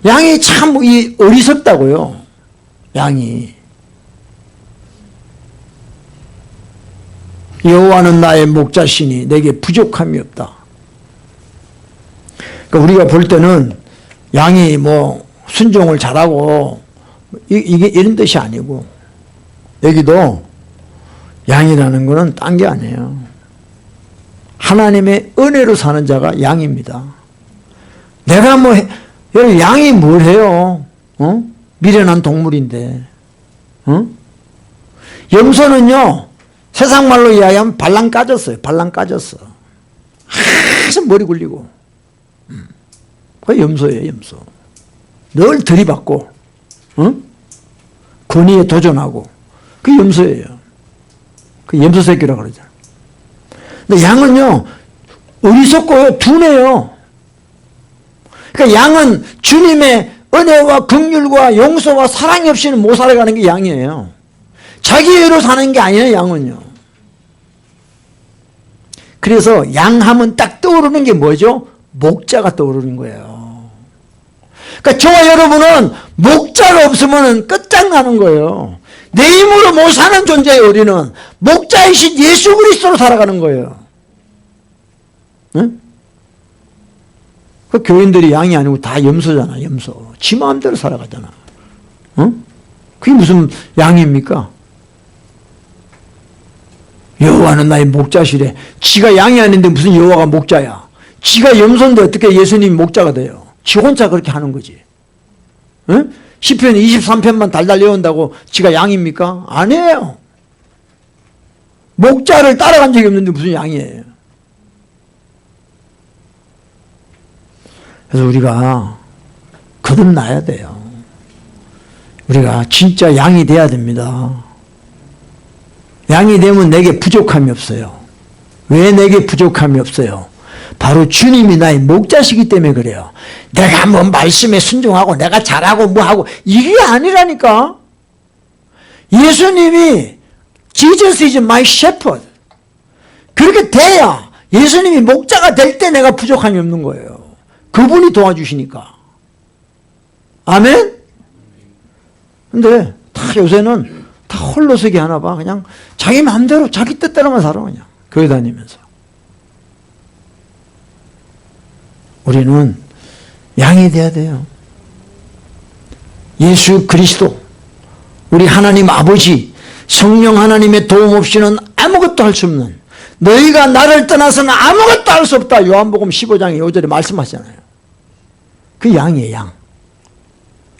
양이 참 어리석다고요. 양이. 여호와는 나의 목자시니 내게 부족함이 없다. 그러니까 우리가 볼 때는 양이 순종을 잘하고 이게 이런 뜻이 아니고 여기도 양이라는 것은 딴 게 아니에요. 하나님의 은혜로 사는 자가 양입니다. 내가 여러분 양이 뭘 해요? 미련한 동물인데. 염소는요 세상 말로 이야기하면 발랑 까졌어요. 발랑 까졌어. 항상 머리 굴리고. 그 염소예요. 염소. 늘 들이받고 권위에 도전하고 그 염소예요. 그 염소 새끼라고 그러죠. 근데 양은요 어리석고요 둔해요. 그러니까 양은 주님의 은혜와 긍휼과 용서와 사랑이 없이는 못 살아가는 게 양이에요. 자기 의로 사는 게 아니에요. 양은요. 그래서 양하면 딱 떠오르는 게 뭐죠? 목자가 떠오르는 거예요. 그러니까 저와 여러분은 목자가 없으면 끝장나는 거예요. 내 힘으로 못 사는 존재예요. 우리는 목자이신 예수 그리스도로 살아가는 거예요. 응? 그 교인들이 양이 아니고 다 염소잖아. 염소. 지 마음대로 살아가잖아. 응? 그게 무슨 양입니까? 여호와는 나의 목자시래. 지가 양이 아닌데 무슨 여호와가 목자야. 지가 염소인데 어떻게 예수님이 목자가 돼요. 지 혼자 그렇게 하는 거지. 응? 시편 23편만 달달 외운다고 지가 양입니까? 아니에요. 목자를 따라간 적이 없는데 무슨 양이에요. 그래서 우리가 거듭나야 돼요. 우리가 진짜 양이 돼야 됩니다. 양이 되면 내게 부족함이 없어요. 왜 내게 부족함이 없어요? 바로 주님이 나의 목자시기 때문에 그래요. 내가 말씀에 순종하고 내가 잘하고 뭐하고 이게 아니라니까. 예수님이 Jesus is my shepherd. 그렇게 돼야 예수님이 목자가 될 때 내가 부족함이 없는 거예요. 그분이 도와주시니까. 아멘? 근데 다 요새는 다 홀로서기 하나 봐. 그냥 자기 마음대로 자기 뜻대로만 살아 그냥 교회 다니면서. 우리는 양이 돼야 돼요. 예수 그리스도 우리 하나님 아버지 성령 하나님의 도움 없이는 아무것도 할 수 없는 너희가 나를 떠나서는 아무것도 할 수 없다. 요한복음 15장 5절에 말씀하시잖아요. 그 양이에요. 양.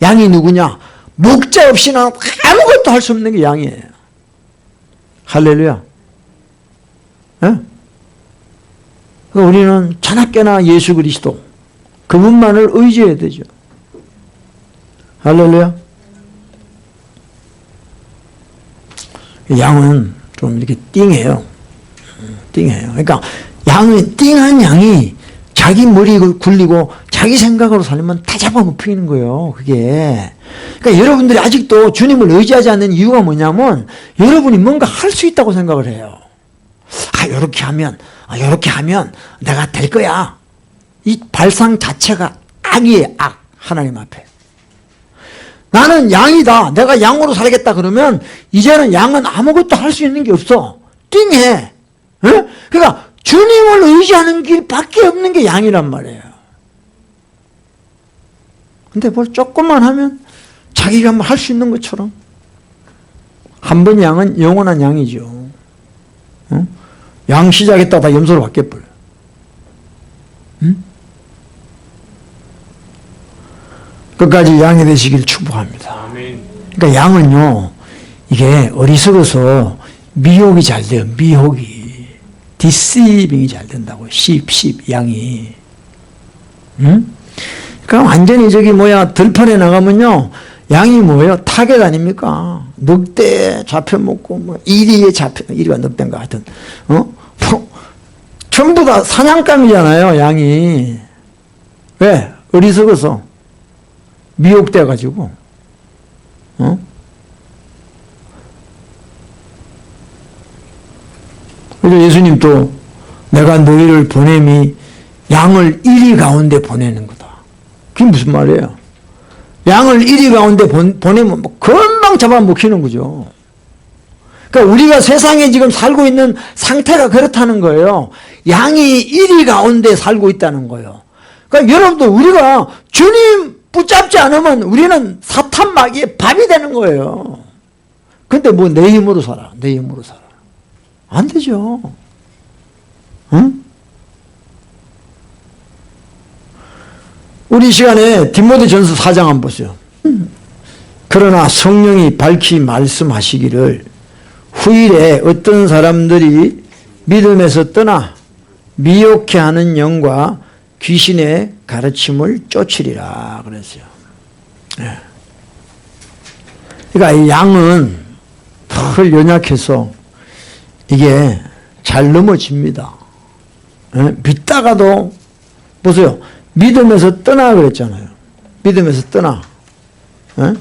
양이 누구냐? 목자 없이는 아무것도 할 수 없는 게 양이에요. 할렐루야. 네? 우리는 자나깨나 예수 그리스도 그분만을 의지해야 되죠. 할렐루야. 양은 좀 이렇게 띵해요. 띵해요. 그러니까 양은 띵한 양이 자기 머리 굴리고 자기 생각으로 살면 다 잡아먹히는 거예요. 그게. 그러니까 여러분들이 아직도 주님을 의지하지 않는 이유가 뭐냐면 여러분이 뭔가 할 수 있다고 생각을 해요. 요렇게 하면 내가 될 거야. 이 발상 자체가 악이에요. 악. 하나님 앞에. 나는 양이다. 내가 양으로 살겠다 그러면 이제는 양은 아무것도 할 수 있는 게 없어. 띵해. 그러니까 주님을 의지하는 길밖에 없는 게 양이란 말이에요. 근데 뭘 조금만 하면 자기가 뭐 할 수 있는 것처럼. 한 번 양은 영원한 양이죠. 양 시작했다가 다 염소로 바뀌어버려. 끝까지 양이 되시길 축복합니다. 그러니까 양은요, 이게 어리석어서 미혹이 잘 돼요. 미혹이. 디시빙이 잘 된다고. 양이. 그럼 완전히 들판에 나가면요, 양이 뭐예요? 타겟 아닙니까? 늑대에 잡혀먹고, 이리가 늑대인가 하여튼, 전부 다 사냥감이잖아요, 양이. 왜? 어리석어서. 미혹돼가지고. 그래서 예수님도 내가 너희를 보냄이 양을 이리 가운데 보내는 거다. 그게 무슨 말이에요? 양을 이리 가운데 보내면 금방 잡아먹히는 거죠. 그러니까 우리가 세상에 지금 살고 있는 상태가 그렇다는 거예요. 양이 이리 가운데 살고 있다는 거예요. 그러니까 여러분들 우리가 주님 붙잡지 않으면 우리는 사탄 마귀의 밥이 되는 거예요. 근데 뭐 내 힘으로 살아. 내 힘으로 살아. 안 되죠. 응? 우리 시간에 디모데전서 4장 한번 보세요. 그러나 성령이 밝히 말씀하시기를 후일에 어떤 사람들이 믿음에서 떠나 미혹해 하는 영과 귀신의 가르침을 쫓으리라 그랬어요. 네. 그러니까 이 양은 덜 연약해서 이게 잘 넘어집니다. 네? 믿다가도 보세요. 믿음에서 떠나 그랬잖아요. 믿음에서 떠나. 네?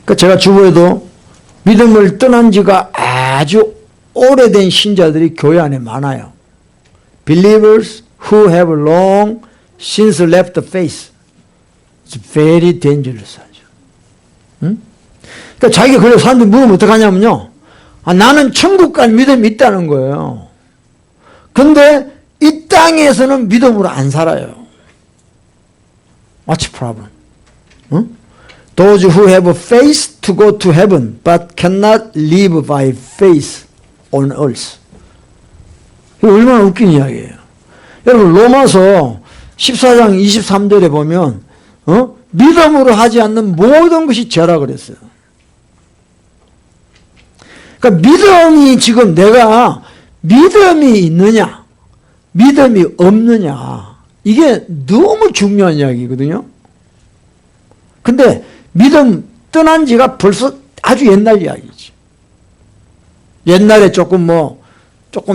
그러니까 제가 주보에도 믿음을 떠난 지가 아주 오래된 신자들이 교회 안에 많아요. Believers who have long since left the faith. It's very dangerous. 응? 그러니까 자기가 그래서 사람들이 물으면 어떡하냐면요. 나는 천국 갈 믿음이 있다는 거예요. 근데 이 땅에서는 믿음으로 안 살아요. What's the problem? 응? Those who have faith to go to heaven but cannot live by faith on earth. 이거 얼마나 웃긴 이야기예요. 여러분 로마서 14장 23절에 보면 믿음으로 하지 않는 모든 것이 죄라 그랬어요. 그러니까 믿음이 지금 내가 믿음이 있느냐 믿음이 없느냐 이게 너무 중요한 이야기거든요. 근데 믿음 떠난 지가 벌써 아주 옛날 이야기지. 옛날에 조금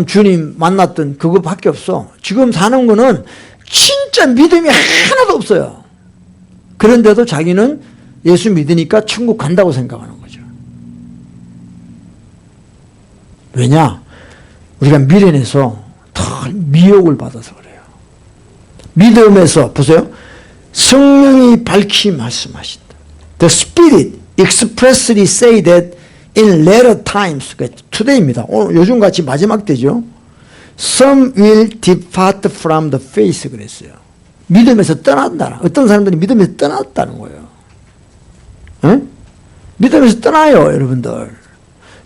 주님 만났던 그거밖에 없어. 지금 사는 거는 진짜 믿음이 하나도 없어요. 그런데도 자기는 예수 믿으니까 천국 간다고 생각하는 거죠. 왜냐? 우리가 미련해서 덜 미혹을 받아서 그래요. 믿음에서 보세요. 성령이 밝히 말씀하신다. The Spirit expressly say that in later times, today입니다. 오늘 요즘같이 마지막 때죠. Some will depart from the faith 그랬어요. 믿음에서 떠난다. 어떤 사람들이 믿음에서 떠났다는 거예요. 응? 믿음에서 떠나요, 여러분들.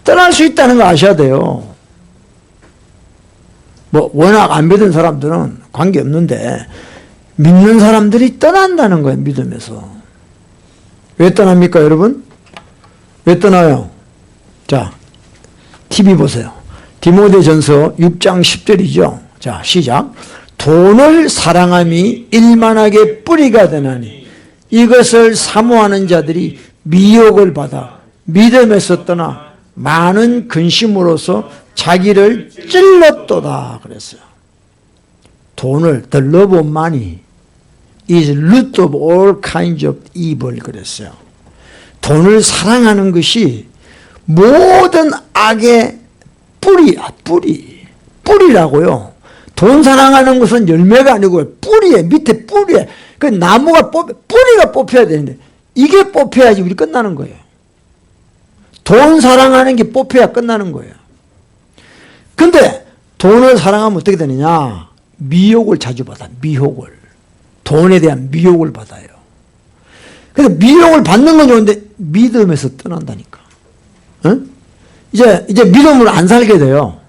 떠날 수 있다는 거 아셔야 돼요. 워낙 안 믿은 사람들은 관계없는데 믿는 사람들이 떠난다는 거예요, 믿음에서. 왜 떠납니까, 여러분? 왜 떠나요? 자, TV 보세요. 디모데전서 6장 10절이죠. 자, 시작. 돈을 사랑함이 일만하게 뿌리가 되나니 이것을 사모하는 자들이 미혹을 받아 믿음에서 떠나 많은 근심으로서 자기를 찔렀도다 그랬어요. 돈을, the love of money is root of all kinds of evil 그랬어요. 돈을 사랑하는 것이 모든 악의 뿌리야, 뿌리라고요. 돈 사랑하는 것은 열매가 아니고 뿌리에, 밑에 뿌리에. 그 나무가 뿌리가 뽑혀야 되는데 이게 뽑혀야지 우리 끝나는 거예요. 돈 사랑하는 게 뽑혀야 끝나는 거예요. 근데 돈을 사랑하면 어떻게 되느냐? 미혹을 자주 받아. 미혹을. 돈에 대한 미혹을 받아요. 근데 미혹을 받는 건 좋은데 믿음에서 떠난다니까. 응? 이제 믿음으로 안 살게 돼요.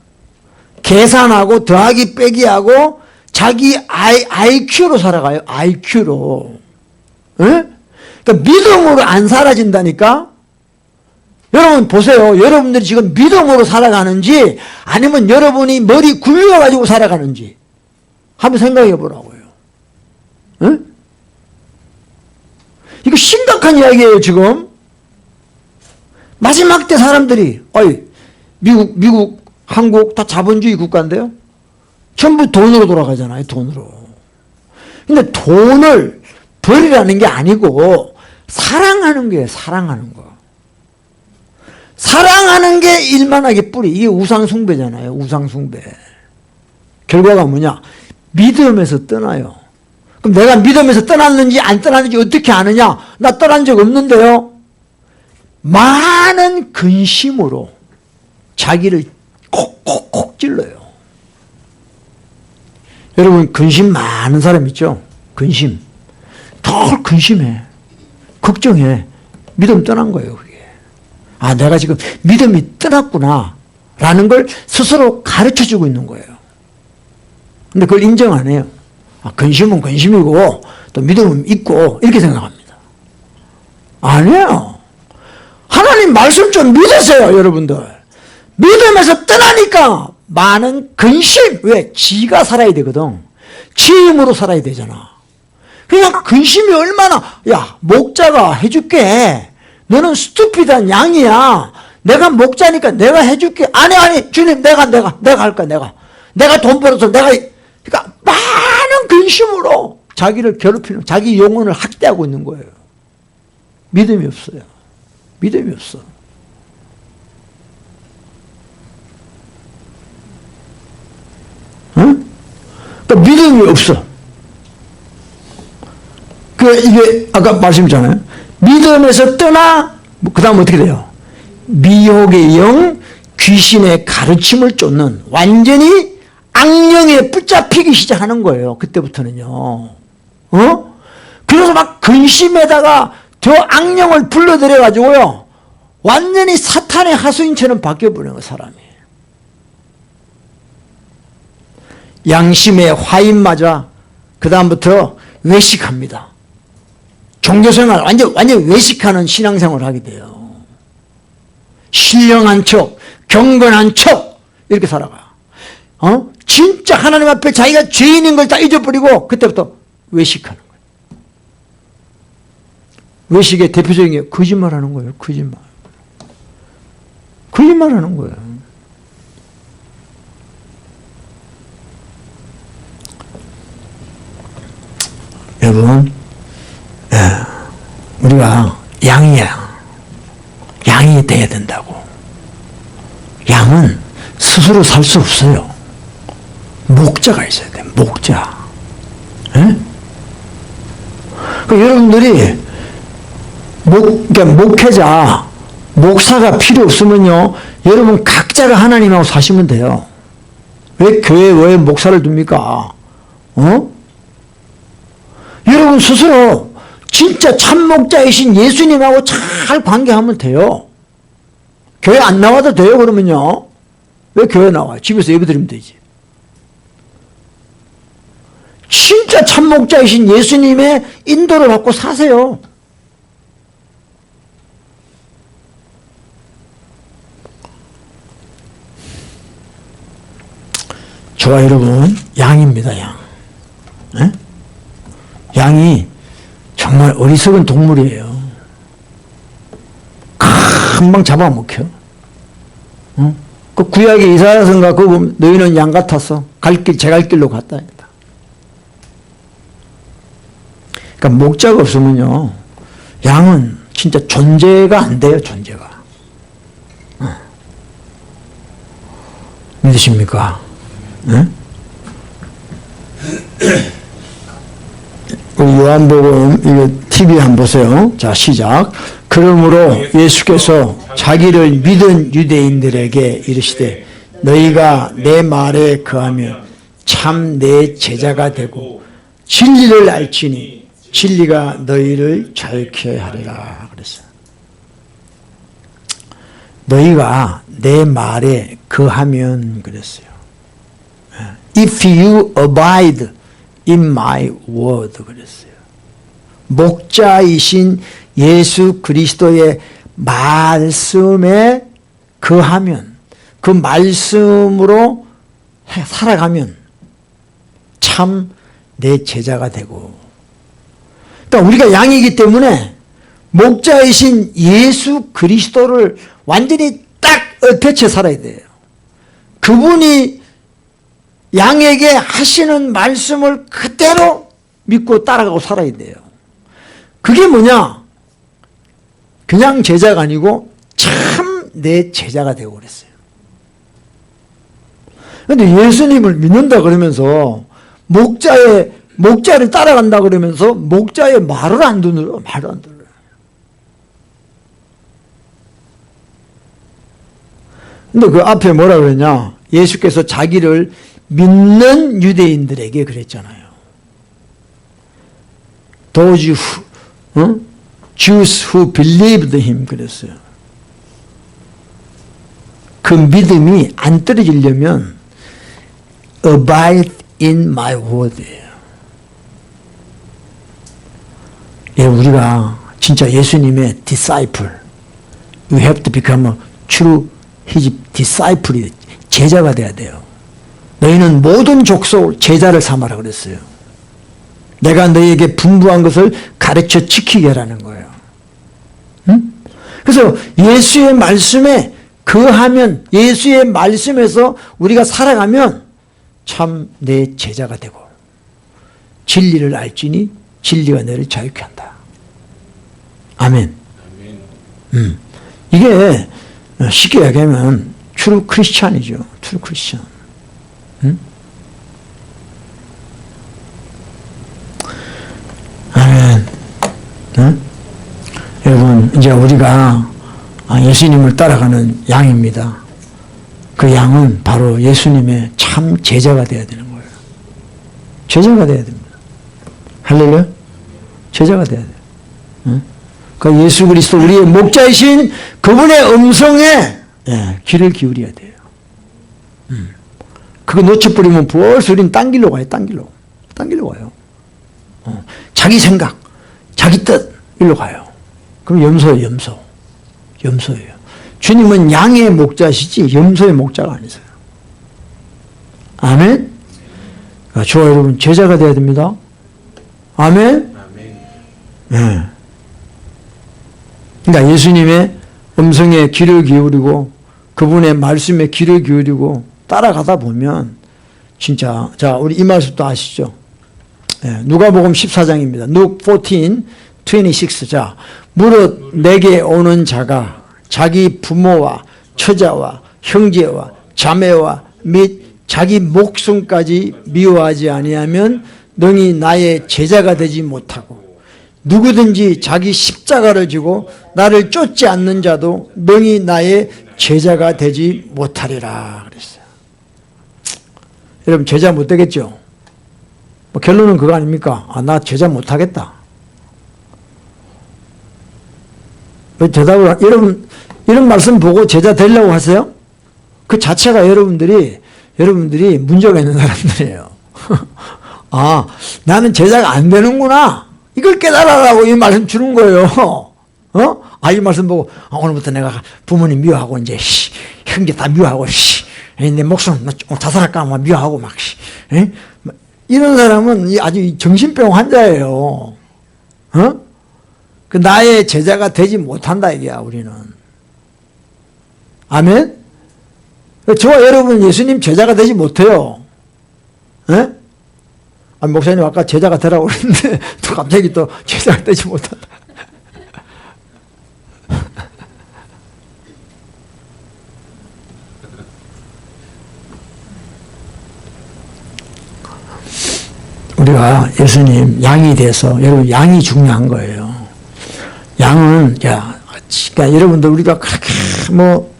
계산하고 더하기 빼기 하고 자기 IQ로 살아가요. IQ로. 응? 그러니까 믿음으로 안 살아진다니까. 여러분 보세요. 여러분들이 지금 믿음으로 살아가는지 아니면 여러분이 머리 굴려가지고 살아가는지 한번 생각해 보라고요. 응? 이거 심각한 이야기예요 지금. 마지막 때 사람들이 미국, 한국 다 자본주의 국가인데요. 전부 돈으로 돌아가잖아요. 돈으로. 근데 돈을 버리라는 게 아니고 사랑하는 거예요. 사랑하는 거. 사랑하는 게 일만하게 뿌리. 이게 우상숭배잖아요. 우상숭배. 결과가 뭐냐? 믿음에서 떠나요. 그럼 내가 믿음에서 떠났는지 안 떠났는지 어떻게 아느냐? 나 떠난 적 없는데요. 많은 근심으로 자기를 콕콕콕 찔러요. 여러분 근심 많은 사람 있죠? 근심. 더 근심해. 걱정해. 믿음 떠난 거예요. 그게. 아, 내가 지금 믿음이 떠났구나 라는 걸 스스로 가르쳐주고 있는 거예요. 근데 그걸 인정 안 해요. 아, 근심은 근심이고 또 믿음은 있고 이렇게 생각합니다. 아니에요. 하나님 말씀 좀 믿으세요. 여러분들. 믿음에서 떠나니까 많은 근심. 왜? 지가 살아야 되거든. 지 힘으로 살아야 되잖아. 그러니까 근심이 얼마나, 야, 목자가 해줄게. 너는 스투피드한 양이야. 내가 목자니까 내가 해줄게. 아니, 주님, 내가 할 거야, 내가 돈 벌어서 그러니까 많은 근심으로 자기를 괴롭히는, 자기 영혼을 학대하고 있는 거예요. 믿음이 없어요. 믿음이 없어. 응? 그러니까 믿음이 없어. 이게 아까 말씀드렸잖아요. 믿음에서 떠나 그 다음 어떻게 돼요? 미혹의 영, 귀신의 가르침을 쫓는 완전히 악령에 붙잡히기 시작하는 거예요. 그때부터는요. 어? 그래서 막 근심에다가 저 악령을 불러들여가지고요. 완전히 사탄의 하수인처럼 바뀌어버리는 거예요. 사람이. 양심의 화인마저 그 다음부터 외식합니다. 종교생활 완전 외식하는 신앙생활을 하게 돼요. 신령한 척, 경건한 척 이렇게 살아가. 진짜 하나님 앞에 자기가 죄인인 걸 다 잊어버리고 그때부터 외식하는 거예요. 외식의 대표적인 게 거짓말하는 거예요. 거짓말하는 거예요. 여러분, 우리가 양이 돼야 된다고. 양은 스스로 살 수 없어요. 목자가 있어야 돼. 목자. 여러분들이 그러니까 목회자, 목사가 필요 없으면요, 여러분 각자가 하나님하고 사시면 돼요. 왜 교회에 목사를 둡니까? 여러분 스스로 진짜 참목자이신 예수님하고 잘 관계하면 돼요. 교회 안 나와도 돼요. 그러면요. 왜 교회 나와요? 집에서 예배드리면 되지. 진짜 참목자이신 예수님의 인도를 받고 사세요. 저와 여러분, 양입니다. 양. 네? 양이 정말 어리석은 동물이에요. 금방 잡아먹혀. 그 구약의 이사야서인가 그거 보면 너희는 양 같았어. 제 갈 길로 갔다. 그러니까 목자가 없으면요, 양은 진짜 존재가 안 돼요. 존재가. 믿으십니까? 네? 우리 요한복음 이거 12 한번 보세요. 자, 시작. 그러므로 예수께서 자기를 믿은 유대인들에게 이르시되 너희가 내 말에 거하면 참 내 제자가 되고 진리를 알지니 진리가 너희를 자유케 하리라 그랬어요. 너희가 내 말에 거하면 그랬어요. If you abide in my word 그랬어요. 목자이신 예수 그리스도의 말씀에 거하면, 그 말씀으로 살아가면 참 내 제자가 되고, 그러니까 우리가 양이기 때문에 목자이신 예수 그리스도를 완전히 딱 엎쳐 살아야 돼요. 그분이 양에게 하시는 말씀을 그대로 믿고 따라가고 살아야 돼요. 그게 뭐냐? 그냥 제자가 아니고 참 내 제자가 되고 그랬어요. 그런데 예수님을 믿는다 그러면서 목자를 따라간다 그러면서 목자의 말을 안 들어요. 말을 안 들어요. 근데 그 앞에 뭐라 그랬냐? 예수께서 자기를 믿는 유대인들에게 그랬잖아요. Those Jews who believed him 그랬어요. 그 믿음이 안 떨어지려면 abide in my word예요. 예, 우리가 진짜 예수님의 disciple, you have to become a true his disciple, 제자가 돼야 돼요. 너희는 모든 족속을 제자를 삼아라 그랬어요. 내가 너희에게 분부한 것을 가르쳐 지키게 하라는 거예요. 응? 그래서 예수의 말씀에 거하면, 예수의 말씀에서 우리가 살아가면 참 내 제자가 되고 진리를 알지니 진리가 너를 자유케 한다. 아멘. 이게 쉽게 얘기하면 트루 크리스찬이죠. 트루 크리스찬. 응? 아멘. 응? 여러분, 이제 우리가 예수님을 따라가는 양입니다. 그 양은 바로 예수님의 참 제자가 되어야 되는 거예요. 제자가 되어야 됩니다. 할렐루야? 제자가 되어야 돼요. 응? 그 예수 그리스도 우리의 목자이신 그분의 음성에 귀를 기울여야 돼요. 그거 놓쳐버리면 벌써 우리는 딴 길로 가요. 딴 길로 가요. 자기 생각, 자기 뜻 일로 가요. 그럼 염소예요. 염소예요. 주님은 양의 목자시지 염소의 목자가 아니세요. 아멘? 저와 여러분 제자가 되어야 됩니다. 아멘? 네. 그러니까 예수님의 음성에 귀를 기울이고 그분의 말씀에 귀를 기울이고 따라가다 보면 진짜, 자, 우리 이 말씀도 아시죠? 네, 누가복음 14장입니다. Luke 14:26. 자, 무릇 내게 오는 자가 자기 부모와 처자와 형제와 자매와 및 자기 목숨까지 미워하지 아니하면 능히 나의 제자가 되지 못하고 누구든지 자기 십자가를 지고 나를 쫓지 않는 자도 능히 나의 제자가 되지 못하리라 그랬어요. 여러분 제자 못 되겠죠? 뭐 결론은 그거 아닙니까? 나 제자 못 하겠다. 대답을, 여러분 이런 말씀 보고 제자 되려고 하세요? 그 자체가 여러분들이 문제가 있는 사람들이에요. 나는 제자가 안 되는구나. 이걸 깨달으라고 이 말씀 주는 거예요. 이 말씀 보고, 오늘부터 내가 부모님 미워하고, 이제, 형제 다 미워하고, 내 목숨 자살할까, 미워하고, 이런 사람은 아주 정신병 환자예요. 그 나의 제자가 되지 못한다, 이게야, 우리는. 아멘? 저와 여러분 예수님 제자가 되지 못해요. 목사님 아까 제자가 되라고 그랬는데 또 갑자기 또 제자가 되지 못한다. 우리가 예수님 양이 돼서, 여러분 양이 중요한 거예요. 양은, 야, 그러니까 여러분들 우리가 그렇게 뭐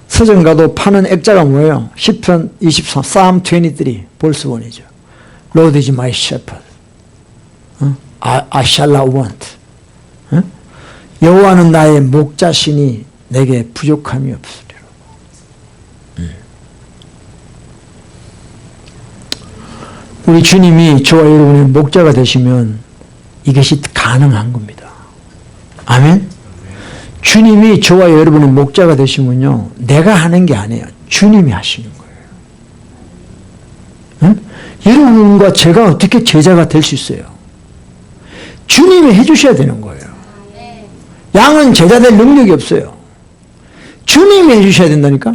서점 가도 파는 액자가 뭐예요? 시편 23, Psalm 23, 볼스본이죠. Lord is my shepherd. I shall not want. 여호와는 나의 목자시니 내게 부족함이 없으리라. 우리 주님이 저와 여러분의 목자가 되시면 이것이 가능한 겁니다. 아멘? 주님이 저와 여러분의 목자가 되시면요, 내가 하는 게 아니에요. 주님이 하시는 거예요. 응? 여러분과 제가 어떻게 제자가 될 수 있어요? 주님이 해주셔야 되는 거예요. 양은 제자 될 능력이 없어요. 주님이 해주셔야 된다니까?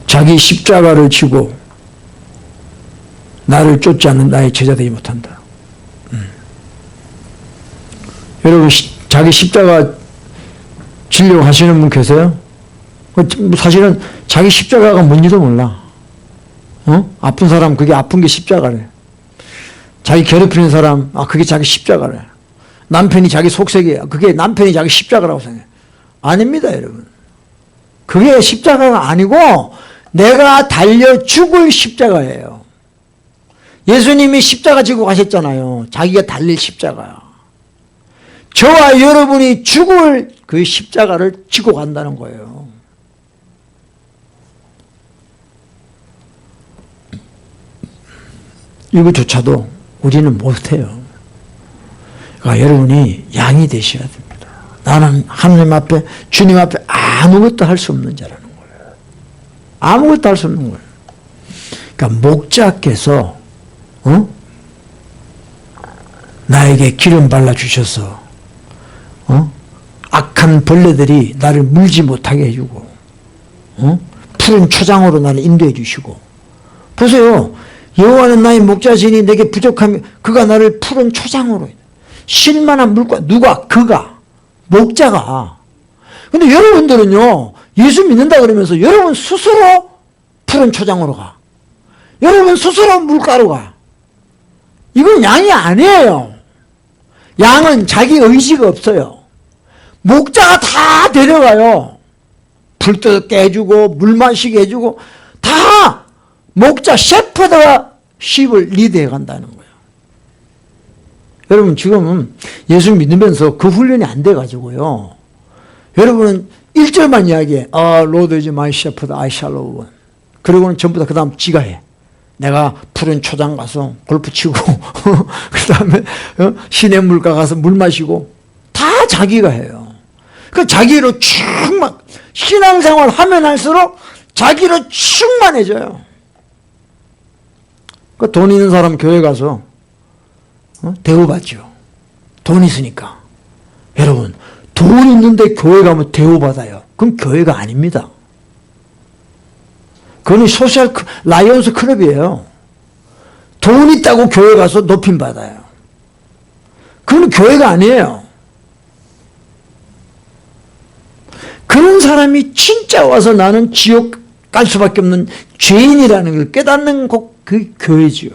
자기 십자가를 지고 나를 쫓지 않는 나의 제자 되지 못한다. 여러분, 자기 십자가 지려고 하시는 분 계세요? 사실은 자기 십자가가 뭔지도 몰라. 아픈 사람, 그게 아픈 게 십자가래. 자기 괴롭히는 사람, 그게 자기 십자가래. 남편이 자기 속색이야. 그게 남편이 자기 십자가라고 생각해. 아닙니다, 여러분. 그게 십자가가 아니고 내가 달려 죽을 십자가예요. 예수님이 십자가 지고 가셨잖아요. 자기가 달릴 십자가야. 저와 여러분이 죽을 그 십자가를 지고 간다는 거예요. 이거조차도 우리는 못해요. 그러니까 여러분이 양이 되셔야 됩니다. 나는 하나님 앞에, 주님 앞에 아무것도 할 수 없는 자라는 거예요. 아무것도 할 수 없는 거예요. 그러니까 목자께서 나에게 기름 발라주셔서 악한 벌레들이 나를 물지 못하게 해주고 푸른 초장으로 나를 인도해 주시고, 보세요. 여호와는 나의 목자시니 내게 부족함이, 그가 나를 푸른 초장으로, 쉴만한 물과, 누가? 그가, 목자가. 근데 여러분들은요, 예수 믿는다 그러면서 여러분 스스로 푸른 초장으로 가. 여러분 스스로 물가로 가. 이건 양이 아니에요. 양은 자기 의지가 없어요. 목자가 다 데려가요. 불 뜯게 해주고 물 마시게 해주고 다 목자 셰퍼드가 쉿을 리드해 간다는 거예요. 여러분 지금 예수 믿으면서 그 훈련이 안 돼가지고요. 여러분은 1절만 이야기해. Lord is my shepherd, I shall not want. 그리고는 전부 다 그 다음 지가 해. 내가 푸른 초장 가서 골프 치고 그 다음에 시냇물가 가서 물 마시고 다 자기가 해요. 그 자기로 충만, 신앙생활 하면 할수록 자기로 충만해져요. 그 돈 있는 사람 교회 가서 대우받죠. 돈 있으니까. 여러분, 돈 있는데 교회 가면 대우받아요. 그럼 교회가 아닙니다. 그건 소셜 라이온스 클럽이에요. 돈 있다고 교회 가서 높임 받아요. 그건 교회가 아니에요. 그런 사람이 진짜 와서 나는 지옥 갈 수밖에 없는 죄인이라는 걸 깨닫는 그 교회지요.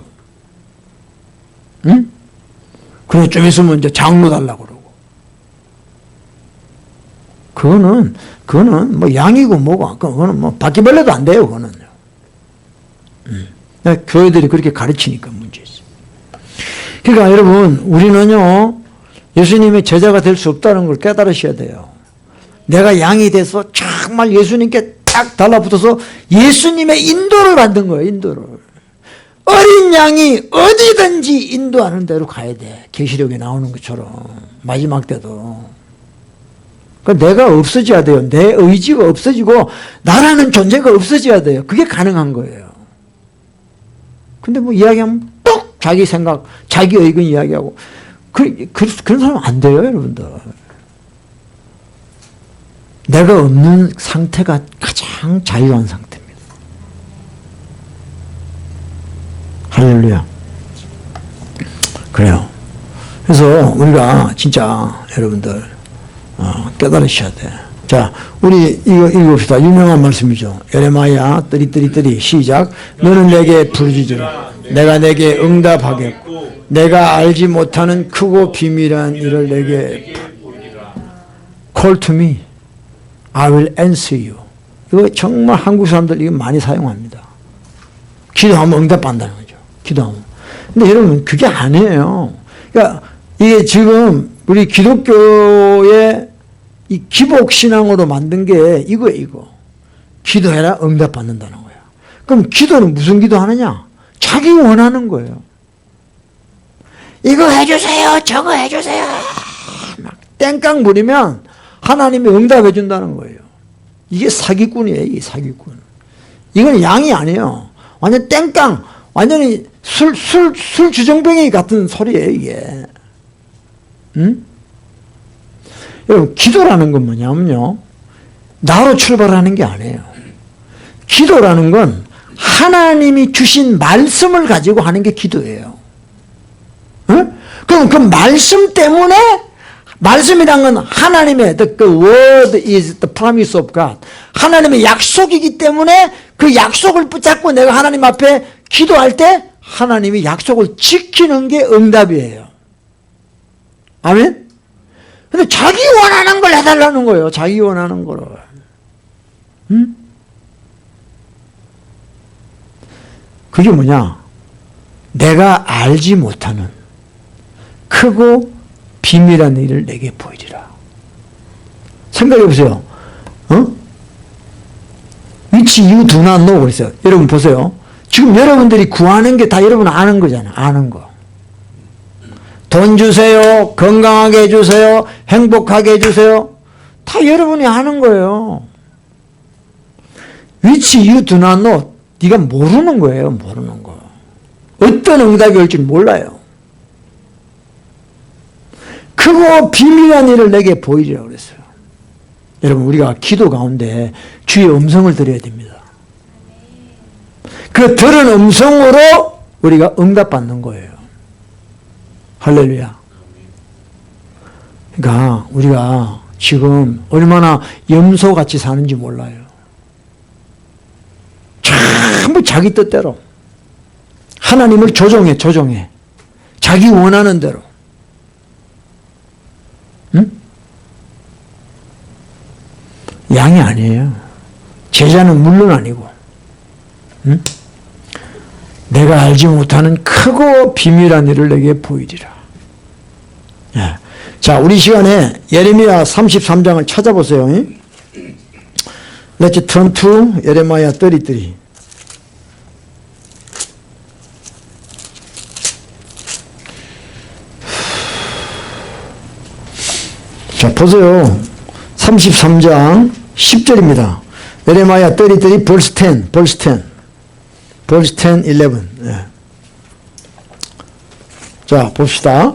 응? 그래 좀 있으면 이제 장로 달라고 그러고. 그거는 뭐 양이고 뭐고, 그거는 뭐 바퀴벌레도 안 돼요, 그거는요. 교회들이 그렇게 가르치니까 문제지. 그러니까 여러분, 우리는요, 예수님의 제자가 될 수 없다는 걸 깨달으셔야 돼요. 내가 양이 돼서 정말 예수님께 딱 달라붙어서 예수님의 인도를 받는 거예요, 인도를. 어린 양이 어디든지 인도하는 대로 가야 돼. 계시록에 나오는 것처럼. 마지막 때도. 내가 없어져야 돼요. 내 의지가 없어지고 나라는 존재가 없어져야 돼요. 그게 가능한 거예요. 근데 뭐 이야기하면 뚝 자기 생각, 자기 의견 이야기하고 그런 사람 안 돼요, 여러분들. 내가 없는 상태가 가장 자유한 상태입니다. 할렐루야. 그래요. 그래서 우리가 진짜 여러분들 깨달으셔야 돼. 자, 우리 이거 읽읍시다. 유명한 말씀이죠. 예레마야 33 시작. 너는 내게 부르짖으라. 내가 내게 응답하겠고 내가 알지 못하는 크고 비밀한 일을 내게 Call to me. I will answer you. 이거 정말 한국 사람들 이거 많이 사용합니다. 기도하면 응답받는다는 거죠. 기도하면. 근데 여러분 그게 아니에요. 그러니까 이게 지금 우리 기독교의 이 기복신앙으로 만든 게 이거예요. 이거. 기도해라 응답받는다는 거야. 그럼 기도는 무슨 기도하느냐? 자기 원하는 거예요. 이거 해주세요. 저거 해주세요. 막 땡깡 부리면 하나님이 응답해 준다는 거예요. 이게 사기꾼이에요. 이게 사기꾼. 이건 양이 아니에요. 완전 땡깡, 완전히 술 주정뱅이 같은 소리예요, 이게. 응? 여러분, 기도라는 건 뭐냐면요. 나로 출발하는 게 아니에요. 기도라는 건 하나님이 주신 말씀을 가지고 하는 게 기도예요. 응? 그럼 그 말씀 때문에 말씀이란 건 하나님의 the word is the promise of God. 하나님의 약속이기 때문에 그 약속을 붙잡고 내가 하나님 앞에 기도할 때 하나님이 약속을 지키는 게 응답이에요. 아멘? 근데 자기 원하는 걸 해달라는 거예요. 자기 원하는 거를. 응? 그게 뭐냐? 내가 알지 못하는 크고 비밀한 일을 내게 보이리라. 생각해 보세요. Which you do not know 그랬어요. 여러분 보세요. 지금 여러분들이 구하는 게 다 여러분 아는 거잖아. 아는 거. 돈 주세요. 건강하게 해주세요. 행복하게 해주세요. 다 여러분이 아는 거예요. Which you do not know. 네가 모르는 거예요. 모르는 거. 어떤 응답이 올지 몰라요. 크고 비밀한 일을 내게 보이리라 그랬어요. 여러분 우리가 기도 가운데 주의 음성을 들어야 됩니다. 그 들은 음성으로 우리가 응답받는 거예요. 할렐루야. 그러니까 우리가 지금 얼마나 염소같이 사는지 몰라요. 전부 자기 뜻대로 하나님을 조종해 자기 원하는 대로. 응? 양이 아니에요. 제자는 물론 아니고. 응? 내가 알지 못하는 크고 비밀한 일을 내게 보이리라. 예. 자, 우리 시간에 예레미야 33장을 찾아보세요. Let's turn to 예레미야 33. 자, 보세요. 33장 10절입니다. 예레미야 33 verse 10, verse 10. verse 10, 11. 예. 자, 봅시다.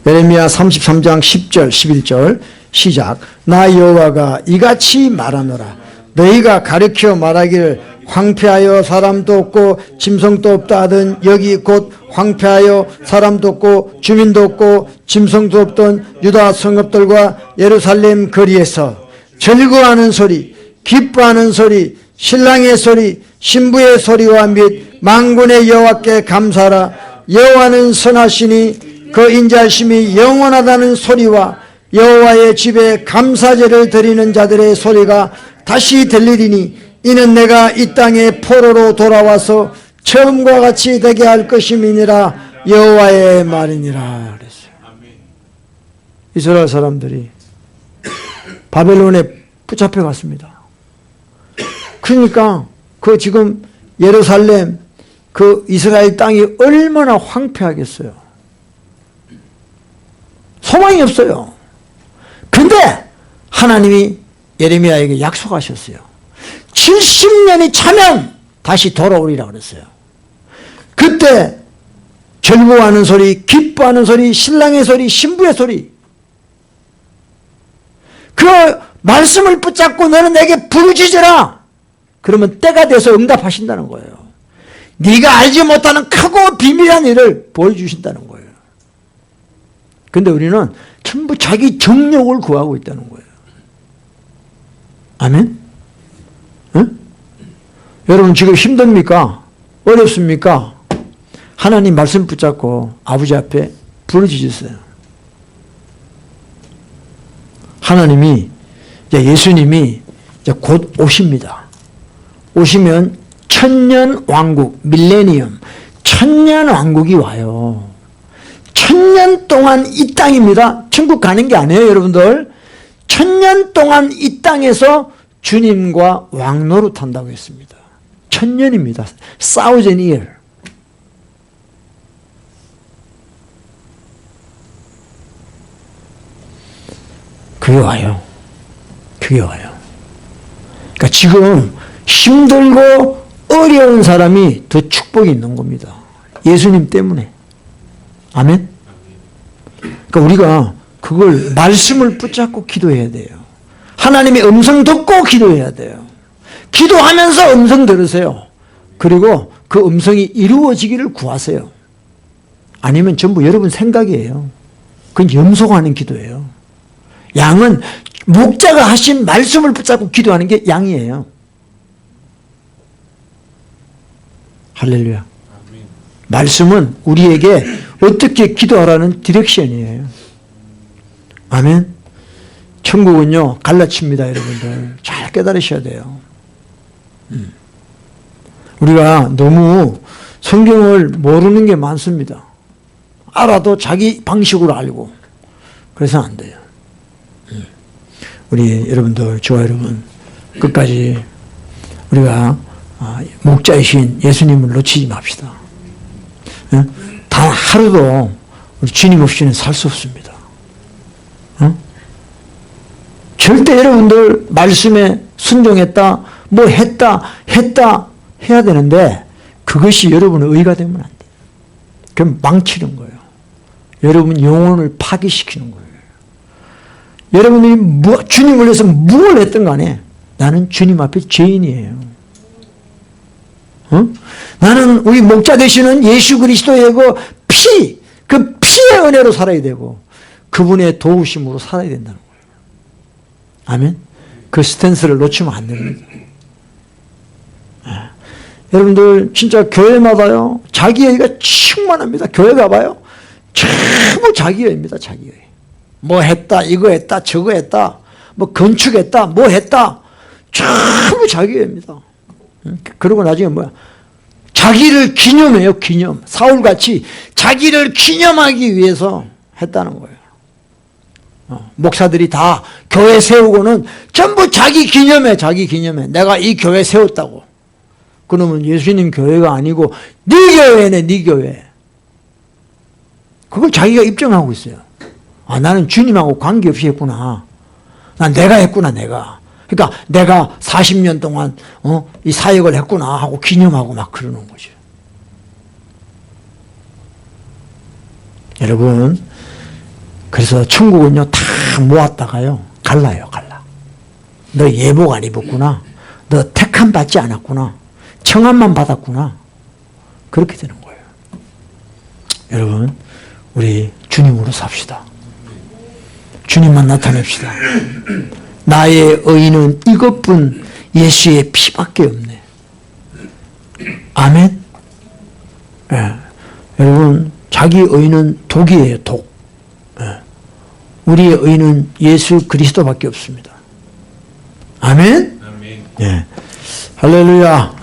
예레미야 33장 10절, 11절 시작. 나 여호와가 이같이 말하노라. 너희가 가르쳐 말하기를 황폐하여 사람도 없고 짐승도 없다 하던 여기 곧 황폐하여 사람도 없고 주민도 없고 짐승도 없던 유다 성읍들과 예루살렘 거리에서 즐거워하는 소리, 기뻐하는 소리, 신랑의 소리, 신부의 소리와 및 만군의 여호와께 감사하라. 여호와는 선하시니 그 인자심이 영원하다는 소리와 여호와의 집에 감사제를 드리는 자들의 소리가 다시 들리리니 이는 내가 이 땅에 포로로 돌아와서 처음과 같이 되게 할 것임이니라. 여호와의 말이니라 그랬어요. 이스라엘 사람들이 바벨론에 붙잡혀 갔습니다. 그러니까 그 지금 예루살렘 그 이스라엘 땅이 얼마나 황폐하겠어요. 소망이 없어요. 근데 하나님이 예레미야에게 약속하셨어요. 70년이 차면 다시 돌아오리라 그랬어요. 그때 즐거워하는 소리, 기뻐하는 소리, 신랑의 소리, 신부의 소리, 그 말씀을 붙잡고 너는 내게 부르짖으라. 그러면 때가 돼서 응답하신다는 거예요. 네가 알지 못하는 크고 비밀한 일을 보여주신다는 거예요. 근데 우리는 전부 자기 정욕을 구하고 있다는 거예요. 아멘? 응? 여러분 지금 힘듭니까? 어렵습니까? 하나님 말씀 붙잡고 아버지 앞에 부르짖으세요. 하나님이, 예수님이 이제 곧 오십니다. 오시면 천년 왕국, 밀레니엄, 천년 왕국이 와요. 천년 동안 이 땅입니다. 천국 가는 게 아니에요, 여러분들. 천년 동안 이 땅에서 주님과 왕노릇한다고 했습니다. 천년입니다. 1000 year. 그게 와요. 그게 와요. 그러니까 지금 힘들고 어려운 사람이 더 축복이 있는 겁니다. 예수님 때문에. 아멘? 그러니까 우리가 그걸 말씀을 붙잡고 기도해야 돼요. 하나님의 음성 듣고 기도해야 돼요. 기도하면서 음성 들으세요. 그리고 그 음성이 이루어지기를 구하세요. 아니면 전부 여러분 생각이에요. 그건 염소하는 기도예요. 양은 목자가 하신 말씀을 붙잡고 기도하는 게 양이에요. 할렐루야. 말씀은 우리에게 어떻게 기도하라는 디렉션이에요. 아멘. 천국은요 갈라칩니다. 여러분들 잘 깨달으셔야 돼요. 우리가 너무 성경을 모르는 게 많습니다. 알아도 자기 방식으로 알고 그래서 안 돼요. 우리 여러분들, 저와 여러분 끝까지 우리가 목자이신 예수님을 놓치지 맙시다. 단 하루도 우리 주님 없이는 살 수 없습니다. 절대 여러분들 말씀에 순종했다, 뭐 했다 해야 되는데 그것이 여러분의 의가 되면 안 돼요. 그럼 망치는 거예요. 여러분 영혼을 파괴시키는 거예요. 여러분들이 주님을 위해서 무엇을 했든 간에 나는 주님 앞에 죄인이에요. 나는 우리 목자 되시는 예수 그리스도의 그 피의 은혜로 살아야 되고 그분의 도우심으로 살아야 된다는 거예요. 아멘. 그 스탠스를 놓치면 안 됩니다. 여러분들 진짜 교회마다요 자기애가 충만합니다. 교회 가봐요. 전부 자기애입니다. 자기애. 뭐 했다, 이거 했다, 저거 했다, 뭐 건축했다, 뭐 했다, 전부 자기애입니다. 그러고 나중에 뭐야? 자기를 기념해요. 기념. 사울같이 자기를 기념하기 위해서 했다는 거예요. 목사들이 다 교회 세우고는 전부 자기 기념해. 자기 기념해. 내가 이 교회 세웠다고. 그러면 예수님 교회가 아니고 네 교회네, 네 교회. 그걸 자기가 입증하고 있어요. 나는 주님하고 관계없이 했구나. 난 내가 했구나, 내가. 그러니까 내가 40년 동안 이 사역을 했구나 하고 기념하고 막 그러는 거죠. 여러분, 그래서 천국은요 다 모았다가요 갈라요. 갈라. 너 예복 안 입었구나. 너 택함 받지 않았구나. 청함만 받았구나. 그렇게 되는 거예요. 여러분, 우리 주님으로 삽시다. 주님만 나타냅시다. 나의 의는 이것뿐 예수의 피밖에 없네. 아멘. 여러분, 자기 의는 독이에요. 독. 우리의 의는 예수 그리스도밖에 없습니다. 아멘. 할렐루야.